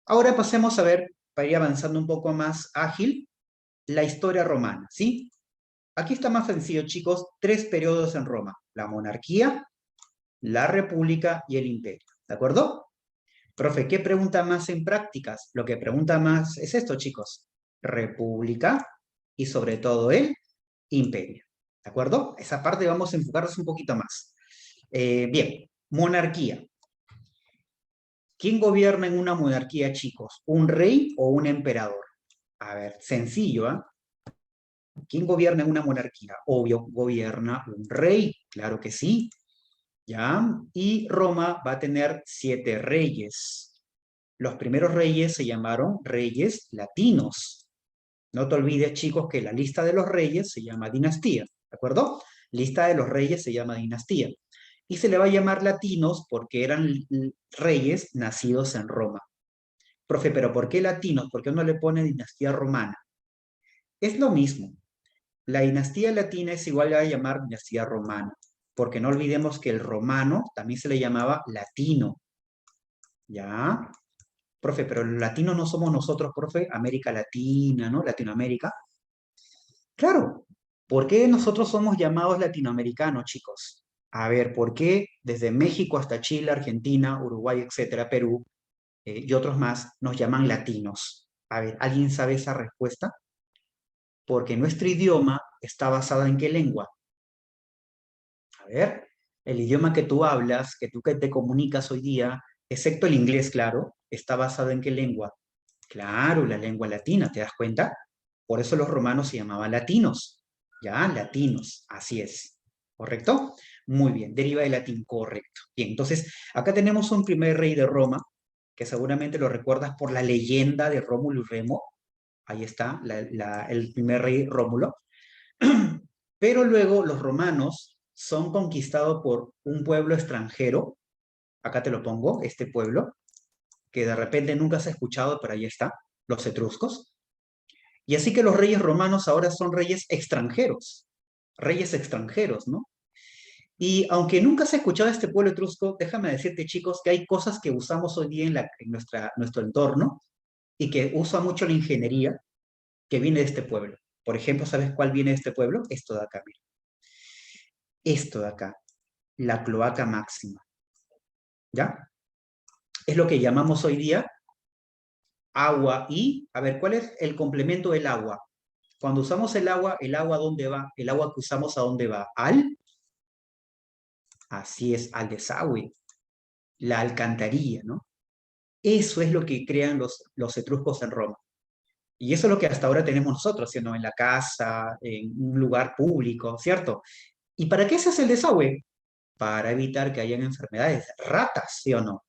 Ahora pasemos a ver, para ir avanzando un poco más ágil, la historia romana, ¿sí? Aquí está más sencillo, chicos. 3 periodos en Roma. La monarquía, la república y el imperio. ¿De acuerdo? Profe, ¿qué pregunta más en prácticas? Lo que pregunta más es esto, chicos. República y sobre todo el imperio. ¿De acuerdo? Esa parte vamos a enfocarnos un poquito más. Bien, monarquía. ¿Quién gobierna en una monarquía, chicos? ¿Un rey o un emperador? A ver, sencillo, ¿ah? ¿Quién gobierna en una monarquía? Obvio, gobierna un rey, claro que sí, ¿ya? Y Roma va a tener 7 reyes. Los primeros reyes se llamaron reyes latinos. No te olvides, chicos, que la lista de los reyes se llama dinastía, ¿de acuerdo? Lista de los reyes se llama dinastía. Y se le va a llamar latinos porque eran reyes nacidos en Roma. Profe, pero ¿por qué latinos? ¿Por qué no le pone dinastía romana? Es lo mismo. La dinastía latina es igual a llamar dinastía romana, porque no olvidemos que el romano también se le llamaba latino. ¿Ya? Profe, pero los latinos no somos nosotros, profe, América Latina, ¿no? Latinoamérica. Claro, ¿por qué nosotros somos llamados latinoamericanos, chicos? A ver, ¿por qué desde México hasta Chile, Argentina, Uruguay, etcétera, Perú y otros más nos llaman latinos? A ver, ¿alguien sabe esa respuesta? Porque nuestro idioma está basado en qué lengua. A ver, el idioma que tú hablas, que te comunicas hoy día, excepto el inglés, claro, está basado en qué lengua. Claro, la lengua latina, ¿te das cuenta? Por eso los romanos se llamaban latinos. Ya, latinos, así es. ¿Correcto? Muy bien, deriva del latín, correcto. Bien, entonces acá tenemos un primer rey de Roma, que seguramente lo recuerdas por la leyenda de Rómulo y Remo. Ahí está, el primer rey Rómulo. Pero luego los romanos son conquistados por un pueblo extranjero. Acá te lo pongo, este pueblo, que de repente nunca se ha escuchado, pero ahí está, los etruscos. Y así que los reyes romanos ahora son reyes extranjeros, ¿no? Y aunque nunca se ha escuchado este pueblo etrusco, déjame decirte, chicos, que hay cosas que usamos hoy día en nuestro entorno y que usa mucho la ingeniería que viene de este pueblo. Por ejemplo, ¿sabes cuál viene de este pueblo? Esto de acá, mira. Esto de acá, la cloaca máxima, ¿ya? Es lo que llamamos hoy día agua y, a ver, ¿cuál es el complemento del agua? Cuando usamos el agua ¿a dónde va? El agua que usamos ¿a dónde va? Así es, al desagüe, la alcantarilla, ¿no? Eso es lo que crean los etruscos en Roma. Y eso es lo que hasta ahora tenemos nosotros, ¿no? En la casa, en un lugar público, ¿cierto? ¿Y para qué se hace el desagüe? Para evitar que hayan enfermedades. Ratas, ¿sí o no?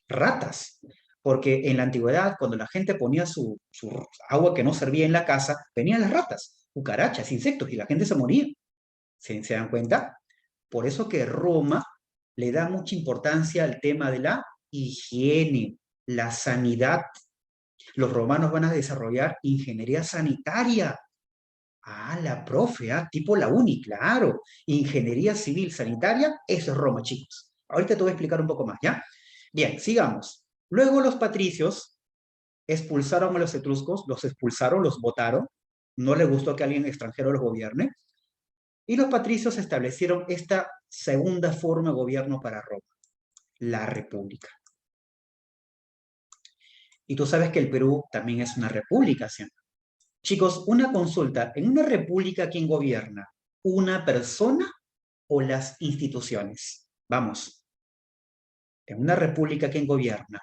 Ratas. Porque en la antigüedad, cuando la gente ponía su agua que no servía en la casa, venían las ratas, cucarachas, insectos, y la gente se moría. ¿Se dan cuenta? Por eso que Roma le da mucha importancia al tema de la higiene, la sanidad. Los romanos van a desarrollar ingeniería sanitaria. Ah, la profe, tipo la uni, claro. Ingeniería civil sanitaria, eso es Roma, chicos. Ahorita te voy a explicar un poco más, ¿ya? Bien, sigamos. Luego los patricios expulsaron a los etruscos, los expulsaron, los votaron. No les gustó que alguien extranjero los gobierne. Y los patricios establecieron esta segunda forma de gobierno para Roma, la república. Y tú sabes que el Perú también es una república, ¿sí? Chicos, una consulta. ¿En una república quién gobierna? ¿Una persona o las instituciones? Vamos. ¿En una república quién gobierna?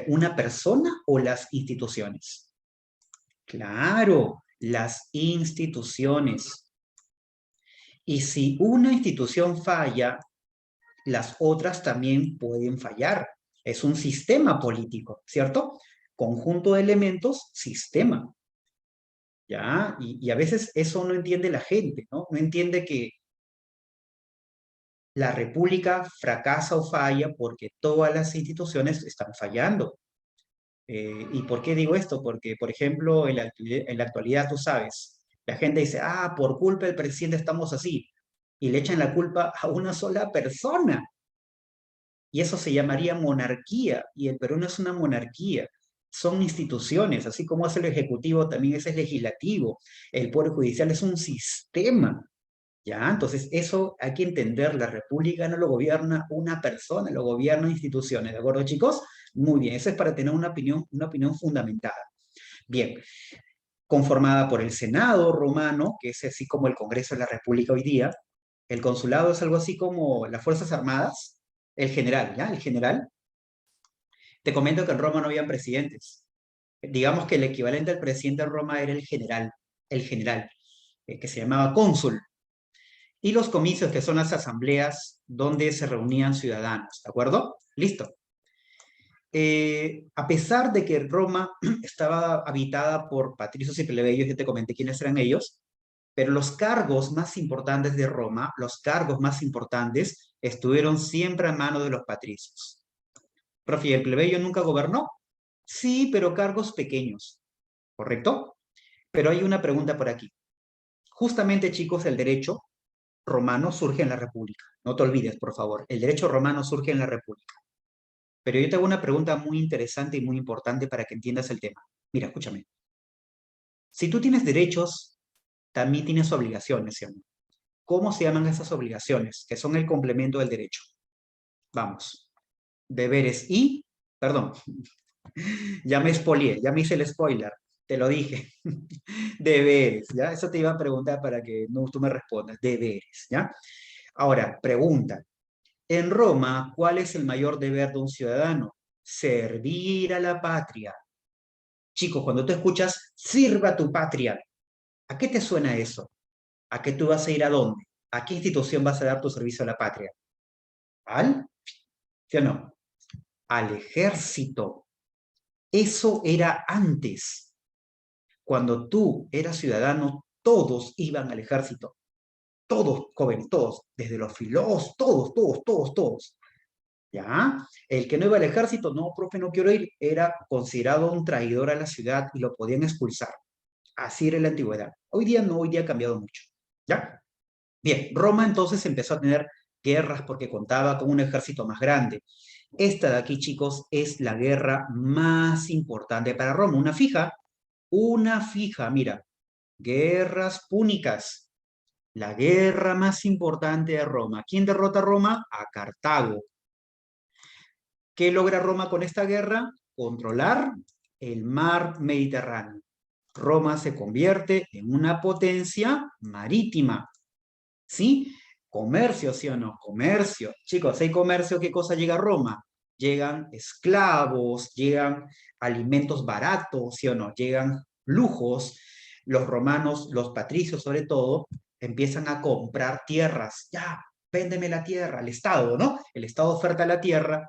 ¿Una persona o las instituciones? Claro, las instituciones. Y si una institución falla, las otras también pueden fallar. Es un sistema político, ¿cierto? Conjunto de elementos, sistema. ¿Ya? Y a veces eso no entiende la gente, ¿no? No entiende que la república fracasa o falla porque todas las instituciones están fallando. ¿Y por qué digo esto? Porque, por ejemplo, en la actualidad, tú sabes, la gente dice, ah, por culpa del presidente estamos así, y le echan la culpa a una sola persona. Y eso se llamaría monarquía, y el Perú no es una monarquía, son instituciones, así como es el Ejecutivo, también es el Legislativo, el Poder Judicial es un sistema, ¿ya? Entonces, eso hay que entender, la República no lo gobierna una persona, lo gobierna instituciones, ¿de acuerdo, chicos? Muy bien, eso es para tener una opinión fundamentada. Bien, conformada por el Senado romano, que es así como el Congreso de la República hoy día, el consulado es algo así como las Fuerzas Armadas, el general, ¿ya? El general. Te comento que en Roma no había presidentes. Digamos que el equivalente al presidente de Roma era el general, que se llamaba cónsul. Y los comicios, que son las asambleas donde se reunían ciudadanos, ¿de acuerdo? Listo. A pesar de que Roma estaba habitada por patricios y plebeyos, yo te comenté quiénes eran ellos, pero los cargos más importantes de Roma, los cargos más importantes, estuvieron siempre a mano de los patricios. Profe, ¿el plebeyo nunca gobernó? Sí, pero cargos pequeños, ¿correcto? Pero hay una pregunta por aquí. Justamente, chicos, el derecho romano surge en la República. No te olvides, por favor. El derecho romano surge en la República. Pero yo te hago una pregunta muy interesante y muy importante para que entiendas el tema. Mira, escúchame. Si tú tienes derechos, también tienes obligaciones, ¿sí o no? ¿Cómo se llaman esas obligaciones? Que son el complemento del derecho. Vamos. Deberes y, perdón, ya me spoileé, ya me hice el spoiler, te lo dije. Deberes, ¿ya? Eso te iba a preguntar para que no, tú me respondas. Deberes, ¿ya? Ahora, pregunta. En Roma, ¿cuál es el mayor deber de un ciudadano? Servir a la patria. Chicos, cuando tú escuchas, sirva a tu patria, ¿a qué te suena eso? ¿A qué tú vas a ir a dónde? ¿A qué institución vas a dar tu servicio a la patria? ¿Al? ¿Sí o no? Al ejército. Eso era antes. Cuando tú eras ciudadano, todos iban al ejército. Todos, jóvenes, todos. Desde los filós, todos, todos, todos, todos. ¿Ya? El que no iba al ejército, no, profe, no quiero ir, era considerado un traidor a la ciudad y lo podían expulsar. Así era en la antigüedad. Hoy día no, hoy día ha cambiado mucho. ¿Ya? Bien, Roma entonces empezó a tener guerras porque contaba con un ejército más grande. Esta de aquí, chicos, es la guerra más importante para Roma. Una fija, mira, guerras púnicas. La guerra más importante de Roma. ¿Quién derrota a Roma? A Cartago. ¿Qué logra Roma con esta guerra? Controlar el mar Mediterráneo. Roma se convierte en una potencia marítima. ¿Sí? Comercio, ¿sí o no? Comercio. Chicos, ¿hay comercio? ¿Qué cosa llega a Roma? Llegan esclavos, llegan alimentos baratos, ¿sí o no? Llegan lujos. Los romanos, los patricios sobre todo, empiezan a comprar tierras. Ya, véndeme la tierra, el Estado, ¿no? El Estado oferta la tierra.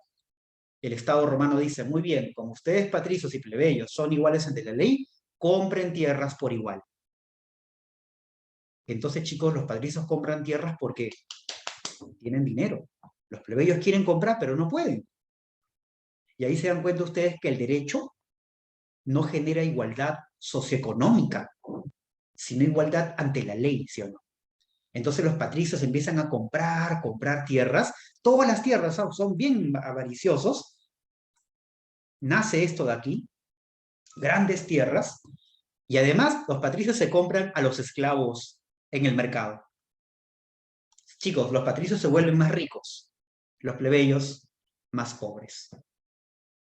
El Estado romano dice, muy bien, como ustedes patricios y plebeyos son iguales ante la ley, compren tierras por igual. Entonces, chicos, los patricios compran tierras porque tienen dinero. Los plebeyos quieren comprar, pero no pueden. Y ahí se dan cuenta ustedes que el derecho no genera igualdad socioeconómica, sino igualdad ante la ley, ¿sí o no? Entonces los patricios empiezan a comprar tierras. Todas las tierras son bien avariciosos. Nace esto de aquí, grandes tierras, y además los patricios se compran a los esclavos en el mercado. Chicos, los patricios se vuelven más ricos, los plebeyos más pobres.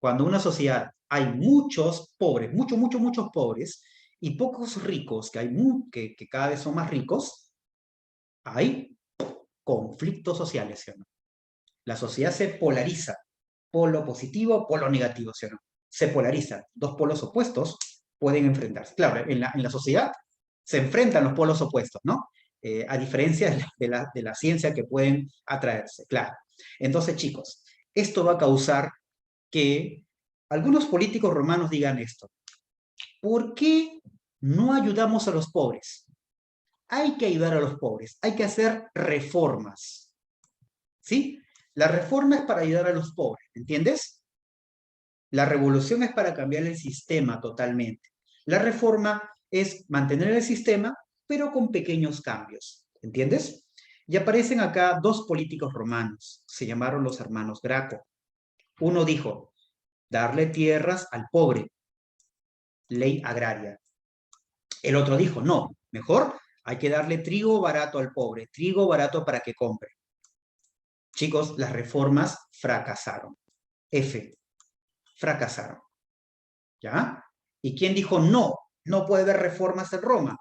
Cuando en una sociedad hay muchos pobres, muchos pobres, y pocos ricos, que cada vez son más ricos, hay conflictos sociales, ¿sí o no? La sociedad se polariza, polo positivo, polo negativo, ¿sí o no? Se polariza, dos polos opuestos pueden enfrentarse. Claro, en la sociedad se enfrentan los polos opuestos, ¿no? A diferencia de la ciencia que pueden atraerse, claro. Entonces, chicos, esto va a causar que algunos políticos romanos digan esto. ¿Por qué no ayudamos a los pobres? Hay que ayudar a los pobres, hay que hacer reformas. ¿Sí? La reforma es para ayudar a los pobres, ¿entiendes? La revolución es para cambiar el sistema totalmente. La reforma es mantener el sistema, pero con pequeños cambios. ¿Entiendes? Y aparecen acá dos políticos romanos. Se llamaron los hermanos Graco. Uno dijo, darle tierras al pobre, ley agraria. El otro dijo, no, mejor hay que darle trigo barato al pobre, trigo barato para que compre. Chicos, las reformas fracasaron. F, fracasaron. ¿Ya? ¿Y quién dijo no? No puede haber reformas en Roma.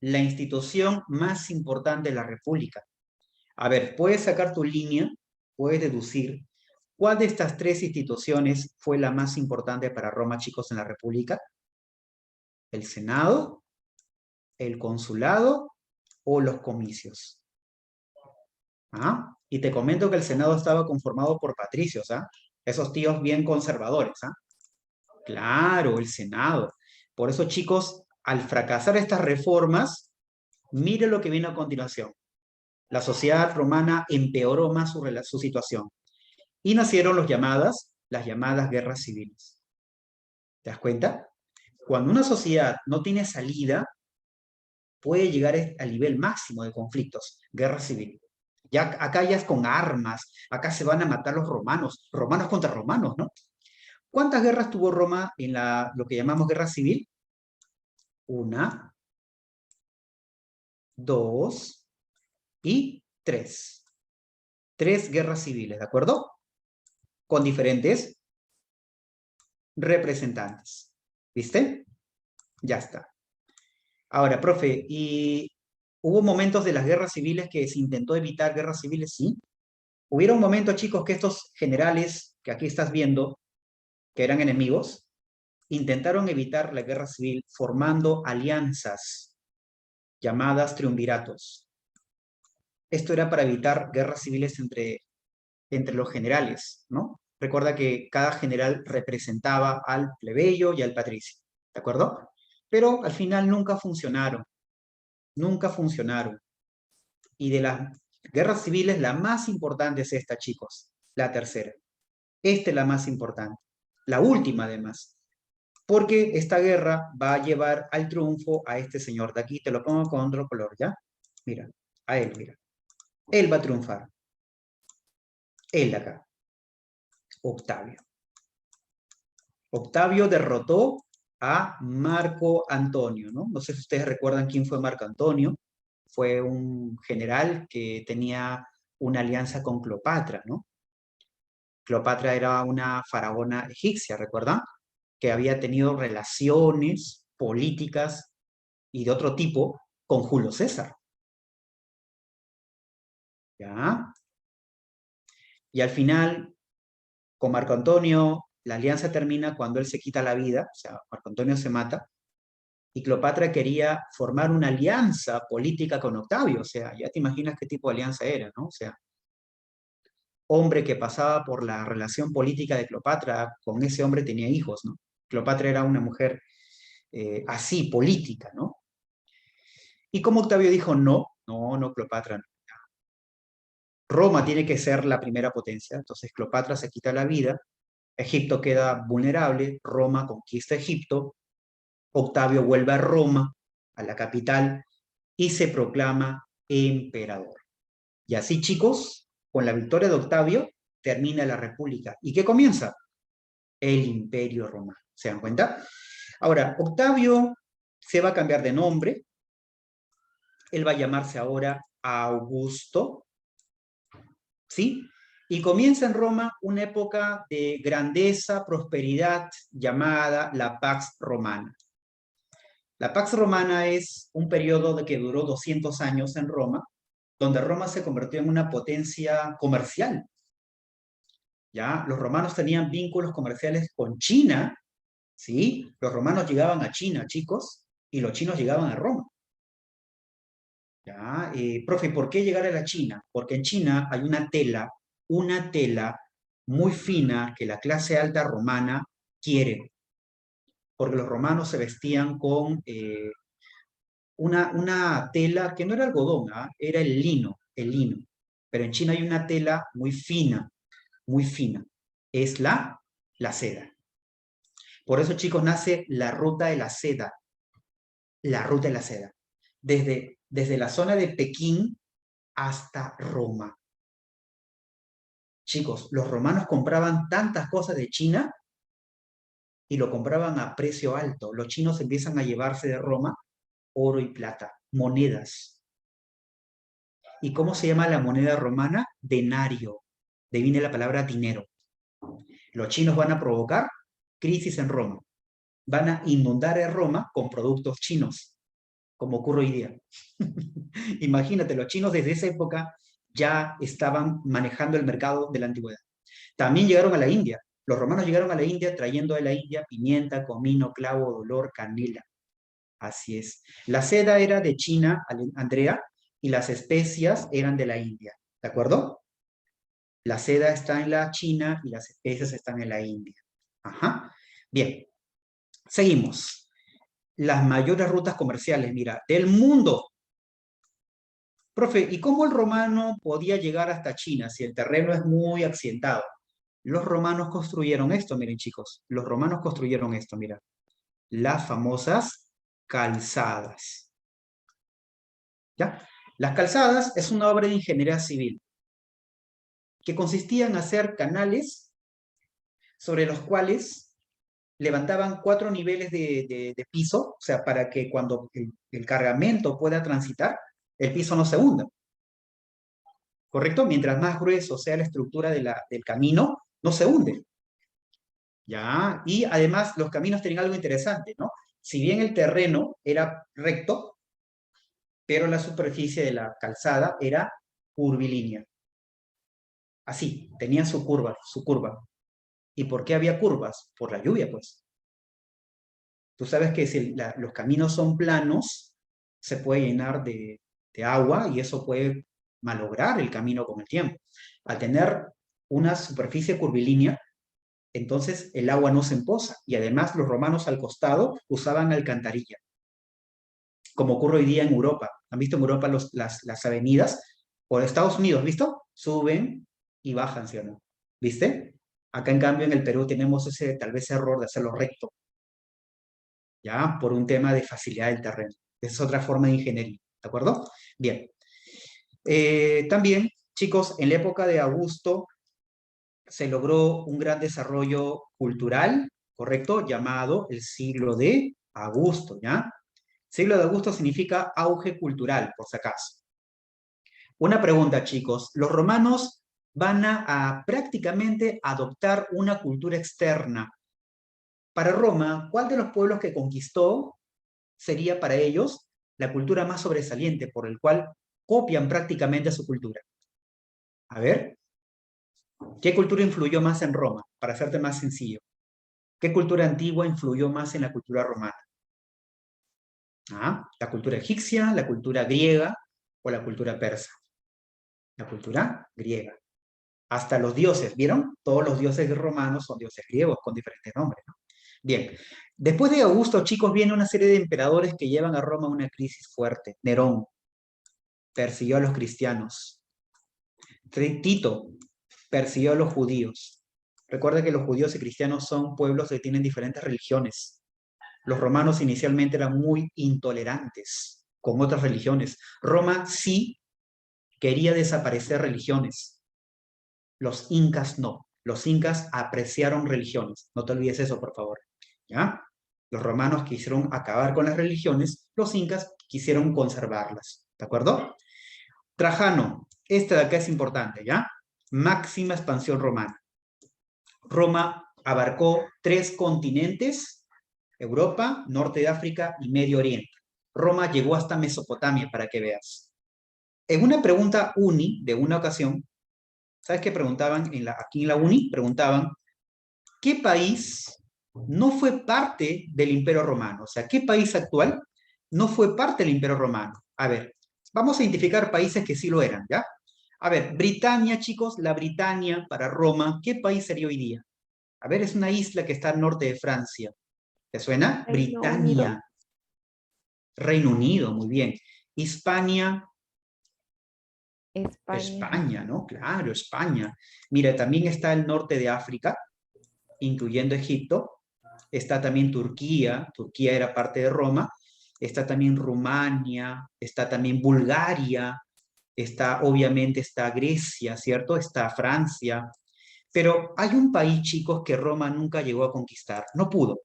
La institución más importante de la República. A ver, puedes sacar tu línea, puedes deducir cuál de estas tres instituciones fue la más importante para Roma, chicos, en la República. ¿El Senado, el Consulado o los comicios? ¿Ah? Y te comento que el Senado estaba conformado por patricios, ¿ah? Esos tíos bien conservadores, ¿ah? Claro, el Senado. Por eso, chicos, al fracasar estas reformas, mire lo que viene a continuación. La sociedad romana empeoró más su situación. Y nacieron las llamadas guerras civiles. ¿Te das cuenta? Cuando una sociedad no tiene salida, puede llegar al nivel máximo de conflictos, guerra civil. Ya, acá ya es con armas, acá se van a matar los romanos, romanos contra romanos, ¿no? ¿Cuántas guerras tuvo Roma en lo que llamamos guerra civil? Una, dos y tres. Tres guerras civiles, ¿de acuerdo? Con diferentes representantes. ¿Viste? Ya está. Ahora, profe, ¿y hubo momentos de las guerras civiles que se intentó evitar guerras civiles? Sí. Hubieron momentos, chicos, que estos generales que aquí estás viendo, que eran enemigos, intentaron evitar la guerra civil formando alianzas llamadas triunviratos. Esto era para evitar guerras civiles entre los generales, ¿no? Recuerda que cada general representaba al plebeyo y al patricio, ¿de acuerdo? Pero al final nunca funcionaron, nunca funcionaron. Y de las guerras civiles, la más importante es esta, chicos, la tercera. Esta es la más importante, la última además, porque esta guerra va a llevar al triunfo a este señor de aquí, te lo pongo con otro color, ¿ya? Mira, a él, mira. Él va a triunfar. Él de acá, Octavio. Octavio derrotó a Marco Antonio, ¿no? No sé si ustedes recuerdan quién fue Marco Antonio. Fue un general que tenía una alianza con Cleopatra, ¿no? Cleopatra era una faraona egipcia, ¿recuerdan? Que había tenido relaciones políticas y de otro tipo con Julio César. ¿Ya? Y al final, con Marco Antonio, la alianza termina cuando él se quita la vida, o sea, Marco Antonio se mata, y Cleopatra quería formar una alianza política con Octavio, o sea, ya te imaginas qué tipo de alianza era, ¿no? O sea, hombre que pasaba por la relación política de Cleopatra, con ese hombre tenía hijos, ¿no? Cleopatra era una mujer así, política, ¿no? Y como Octavio dijo, no, no, no, Cleopatra, no. Roma tiene que ser la primera potencia, entonces Cleopatra se quita la vida, Egipto queda vulnerable, Roma conquista Egipto, Octavio vuelve a Roma, a la capital, y se proclama emperador. Y así, chicos, con la victoria de Octavio, termina la república. ¿Y qué comienza? El imperio romano. ¿Se dan cuenta? Ahora, Octavio se va a cambiar de nombre, él va a llamarse ahora Augusto, ¿sí? Y comienza en Roma una época de grandeza, prosperidad, llamada la Pax Romana. La Pax Romana es un periodo que duró 200 años en Roma, donde Roma se convirtió en una potencia comercial. ¿Ya? Los romanos tenían vínculos comerciales con China, ¿sí? Los romanos llegaban a China, chicos, y los chinos llegaban a Roma. ¿Ya? Profe, ¿por qué llegar a la China? Porque en China hay una tela muy fina que la clase alta romana quiere, porque los romanos se vestían con una tela que no era algodón, ¿ah? Era el lino. Pero en China hay una tela muy fina, es la seda. Por eso, chicos, nace la ruta de la seda. La ruta de la seda. Desde la zona de Pekín hasta Roma. Chicos, los romanos compraban tantas cosas de China y lo compraban a precio alto. Los chinos empiezan a llevarse de Roma oro y plata, monedas. ¿Y cómo se llama la moneda romana? Denario. De ahí viene la palabra dinero. Los chinos van a provocar crisis en Roma. Van a inundar a Roma con productos chinos, como ocurre hoy día. Imagínate, los chinos desde esa época ya estaban manejando el mercado de la antigüedad. También llegaron a la India. Los romanos llegaron a la India trayendo de la India pimienta, comino, clavo, dolor, canela. Así es. La seda era de China, Andrea, y las especias eran de la India. ¿De acuerdo? La seda está en la China y las especias están en la India. Ajá. Bien. Seguimos. Las mayores rutas comerciales, mira, del mundo. Profe, ¿y cómo el romano podía llegar hasta China si el terreno es muy accidentado? Los romanos construyeron esto, miren chicos. Los romanos construyeron esto, mira. Las famosas calzadas. ¿Ya? Las calzadas es una obra de ingeniería civil que consistía en hacer canales sobre los cuales levantaban 4 niveles de piso, o sea, para que cuando el cargamento pueda transitar, el piso no se hunda. ¿Correcto? Mientras más grueso sea la estructura del camino, no se hunde. ¿Ya? Y además los caminos tenían algo interesante, ¿no? Si bien el terreno era recto, pero la superficie de la calzada era curvilínea. Así, tenía su curva, su curva. ¿Y por qué había curvas? Por la lluvia, pues. Tú sabes que si los caminos son planos, se puede llenar de agua y eso puede malograr el camino con el tiempo. Al tener una superficie curvilínea, entonces el agua no se empoza. Y además los romanos al costado usaban alcantarilla, como ocurre hoy día en Europa. ¿Han visto en Europa las avenidas? O en Estados Unidos, ¿visto? Suben y bajan, ¿sí o no? ¿Viste? Acá en cambio en el Perú tenemos ese tal vez error de hacerlo recto, ¿ya? Por un tema de facilidad del terreno. Esa es otra forma de ingeniería, ¿de acuerdo? Bien. También, chicos, en la época de Augusto se logró un gran desarrollo cultural, ¿correcto? Llamado el siglo de Augusto, ¿ya? Siglo de Augusto significa auge cultural, por si acaso. Una pregunta, chicos. Los romanos van a prácticamente adoptar una cultura externa. Para Roma, ¿cuál de los pueblos que conquistó sería para ellos la cultura más sobresaliente, por el cual copian prácticamente su cultura? A ver, ¿qué cultura influyó más en Roma? Para hacerte más sencillo. ¿Qué cultura antigua influyó más en la cultura romana? ¿Ah? ¿La cultura egipcia, la cultura griega o la cultura persa? La cultura griega. Hasta los dioses, ¿vieron? Todos los dioses romanos son dioses griegos con diferentes nombres, ¿no? Bien, después de Augusto, chicos, viene una serie de emperadores que llevan a Roma a una crisis fuerte. Nerón persiguió a los cristianos. Tito persiguió a los judíos. Recuerda que los judíos y cristianos son pueblos que tienen diferentes religiones. Los romanos inicialmente eran muy intolerantes con otras religiones. Roma sí quería desaparecer religiones. Los incas no. Los incas apreciaron religiones. No te olvides eso, por favor. ¿Ya? Los romanos quisieron acabar con las religiones, los incas quisieron conservarlas. ¿De acuerdo? Trajano, esta de acá es importante, ¿ya? Máxima expansión romana. Roma abarcó 3 continentes, Europa, Norte de África y Medio Oriente. Roma llegó hasta Mesopotamia, para que veas. En una pregunta uni de una ocasión, ¿sabes qué preguntaban aquí en la uni? Preguntaban, ¿qué país no fue parte del Imperio Romano? O sea, ¿qué país actual no fue parte del Imperio Romano? A ver, vamos a identificar países que sí lo eran, ¿ya? A ver, Britania, chicos, la Britania para Roma, ¿qué país sería hoy día? A ver, es una isla que está al norte de Francia. ¿Te suena? Reino Unido. Britania. Reino Unido, muy bien. Hispania, España. España, ¿no? Claro, España. Mira, también está el norte de África, incluyendo Egipto. está también Turquía, Turquía era parte de Roma, está también Rumania, está también Bulgaria, obviamente está Grecia, ¿cierto? Está Francia, pero hay un país, chicos, que Roma nunca llegó a conquistar, no pudo,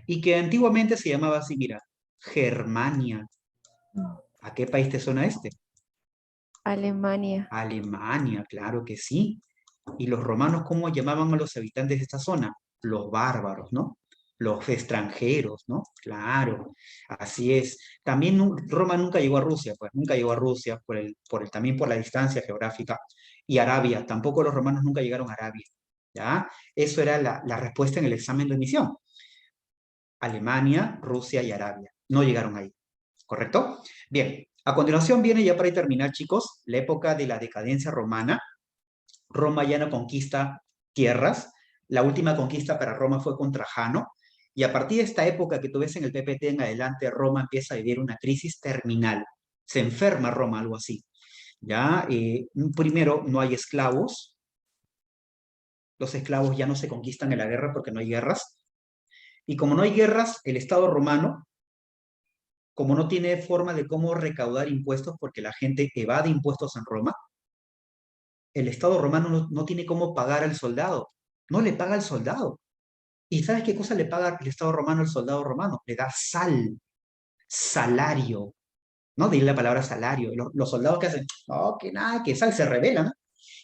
y que antiguamente se llamaba así, mira, Germania. ¿A qué país te suena este? Alemania. Alemania, claro que sí. ¿Y los romanos cómo llamaban a los habitantes de esta zona? Los bárbaros, ¿no? Los extranjeros, ¿no? Claro, así es. También Roma nunca llegó a Rusia, pues nunca llegó a Rusia también por la distancia geográfica. Y Arabia, tampoco los romanos nunca llegaron a Arabia, ¿ya? Eso era la respuesta en el examen de admisión. Alemania, Rusia y Arabia. No llegaron ahí, ¿correcto? Bien, a continuación viene ya para terminar, chicos, la época de la decadencia romana. Roma ya no conquista tierras. La última conquista para Roma fue con Trajano. Y a partir de esta época que tú ves en el PPT en adelante, Roma empieza a vivir una crisis terminal. Se enferma Roma, algo así. Ya, primero, no hay esclavos. Los esclavos ya no se conquistan en la guerra porque no hay guerras. Y como no hay guerras, el Estado romano, como no tiene forma de cómo recaudar impuestos porque la gente evade impuestos en Roma, el Estado romano no tiene cómo pagar al soldado. No le paga al soldado. ¿Y sabes qué cosa le paga el Estado romano al soldado romano? Le da salario, ¿no? De ahí la palabra salario. Los soldados que hacen, no, que nada, que sal, se rebelan, ¿no?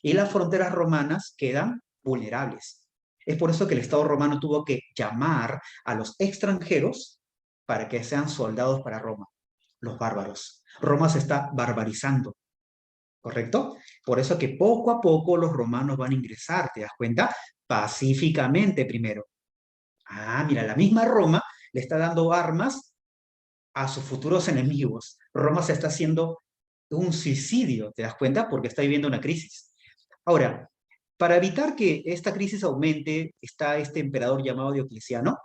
Y las fronteras romanas quedan vulnerables. Es por eso que el Estado romano tuvo que llamar a los extranjeros para que sean soldados para Roma, los bárbaros. Roma se está barbarizando, ¿correcto? Por eso que poco a poco los romanos van a ingresar, ¿te das cuenta? Pacíficamente primero. Ah, mira, la misma Roma le está dando armas a sus futuros enemigos. Roma se está haciendo un suicidio, ¿te das cuenta? Porque está viviendo una crisis. Ahora, para evitar que esta crisis aumente, está este emperador llamado Diocleciano.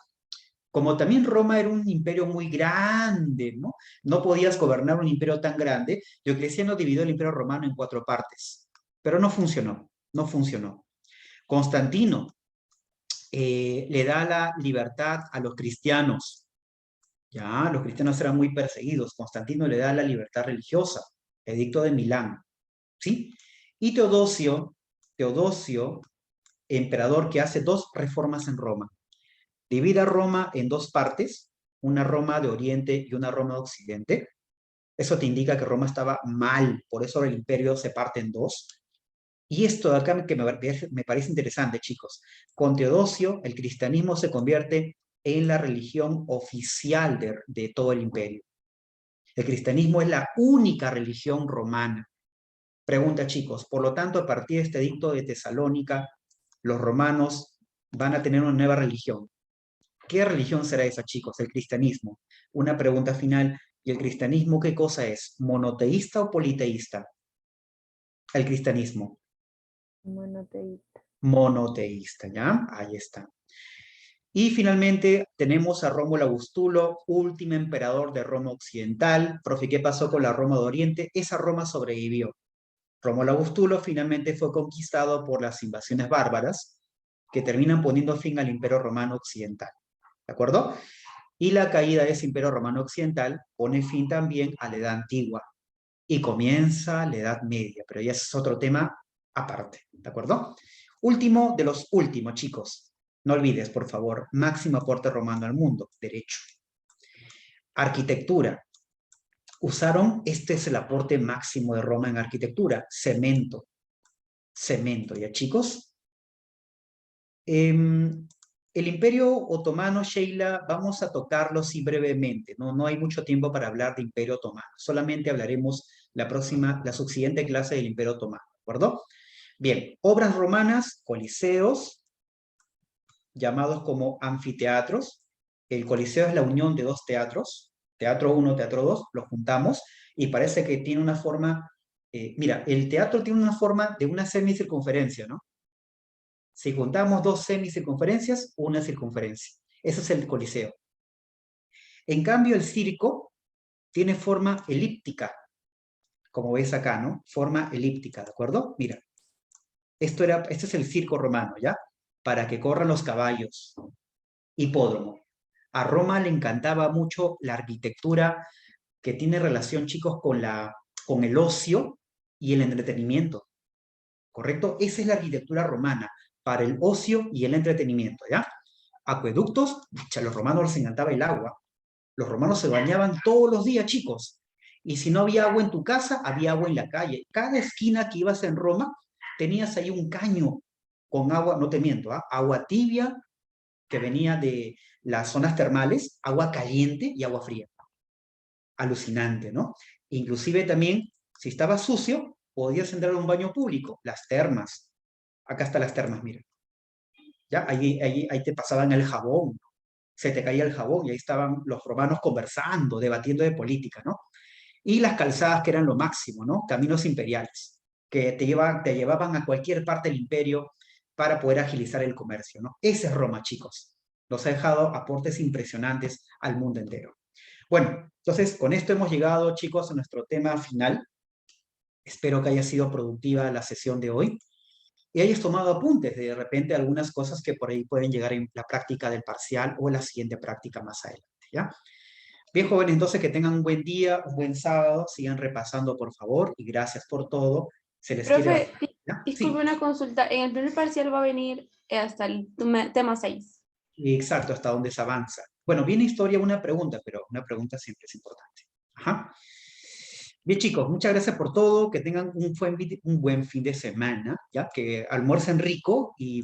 Como también Roma era un imperio muy grande, ¿no? No podías gobernar un imperio tan grande. Diocleciano dividió el imperio romano en 4 partes, pero no funcionó, no funcionó. Constantino le da la libertad a los cristianos. Ya, los cristianos eran muy perseguidos. Constantino le da la libertad religiosa, Edicto de Milán, ¿sí? Y Teodosio, emperador que hace 2 reformas en Roma. Divide a Roma en 2 partes, una Roma de Oriente y una Roma de Occidente. Eso te indica que Roma estaba mal, por eso el imperio se parte en 2. Y esto de acá que me parece interesante, chicos. Con Teodosio, el cristianismo se convierte en la religión oficial de todo el imperio. El cristianismo es la única religión romana. Pregunta, chicos, por lo tanto, a partir de este edicto de Tesalónica, los romanos van a tener una nueva religión. ¿Qué religión será esa, chicos? El cristianismo. Una pregunta final. ¿Y el cristianismo qué cosa es? ¿Monoteísta o politeísta? El cristianismo. Monoteísta. Monoteísta, ¿ya? Ahí está. Y finalmente tenemos a Rómulo Augustulo, último emperador de Roma Occidental. Profe, ¿qué pasó con la Roma de Oriente? Esa Roma sobrevivió. Rómulo Augustulo finalmente fue conquistado por las invasiones bárbaras que terminan poniendo fin al Imperio Romano Occidental. ¿De acuerdo? Y la caída de ese Imperio Romano Occidental pone fin también a la Edad Antigua y comienza la Edad Media, pero ya ese es otro tema aparte. ¿De acuerdo? Último de los últimos, chicos. No olvides, por favor, máximo aporte romano al mundo, derecho. Arquitectura. Este es el aporte máximo de Roma en arquitectura, cemento. Cemento, ¿ya chicos? El Imperio Otomano, Sheila, vamos a tocarlo sí brevemente, no hay mucho tiempo para hablar de Imperio Otomano, solamente hablaremos la subsiguiente clase del Imperio Otomano, ¿de acuerdo? Bien, obras romanas, coliseos, llamados como anfiteatros. El coliseo es la unión de 2 teatros, teatro 1, teatro 2, los juntamos y parece que tiene una forma, mira, el teatro tiene una forma de una semicircunferencia, ¿no? Si juntamos 2 semicircunferencias, una circunferencia. Ese es el coliseo. En cambio, el circo tiene forma elíptica, como ves acá, ¿no? Forma elíptica, ¿de acuerdo? Mira, este es el circo romano, ¿ya? Para que corran los caballos. Hipódromo. A Roma le encantaba mucho la arquitectura que tiene relación, chicos, con el ocio y el entretenimiento, ¿correcto? Esa es la arquitectura romana, para el ocio y el entretenimiento, ¿ya? Acueductos, a los romanos les encantaba el agua. Los romanos se bañaban todos los días, chicos. Y si no había agua en tu casa, había agua en la calle. Cada esquina que ibas en Roma, tenías ahí un caño con agua, no te miento, ¿ah? Agua tibia que venía de las zonas termales, agua caliente y agua fría. Alucinante, ¿no? Inclusive también, si estaba sucio, podías entrar a un baño público, las termas. Acá están las termas, mira. ¿Ya? Ahí te pasaban el jabón, se te caía el jabón y ahí estaban los romanos conversando, debatiendo de política, ¿no? Y las calzadas que eran lo máximo, ¿no? Caminos imperiales, que te llevaban a cualquier parte del imperio para poder agilizar el comercio, ¿no? Ese es Roma, chicos. Nos ha dejado aportes impresionantes al mundo entero. Bueno, entonces con esto hemos llegado, chicos, a nuestro tema final. Espero que haya sido productiva la sesión de hoy y hayas tomado apuntes de repente algunas cosas que por ahí pueden llegar en la práctica del parcial o la siguiente práctica más adelante, ¿ya? Bien, jóvenes, entonces que tengan un buen día, un buen sábado, sigan repasando, por favor, y gracias por todo. Se les quiere Profe, bastante, ¿ya? disculpe Sí, una consulta. En el primer parcial va a venir hasta el tema 6. exacto, hasta donde se avanza. Bueno, viene historia una pregunta, pero una pregunta siempre es importante. Ajá. Bien, chicos, muchas gracias por todo, que tengan un buen fin de semana, ¿ya? Que almuercen rico y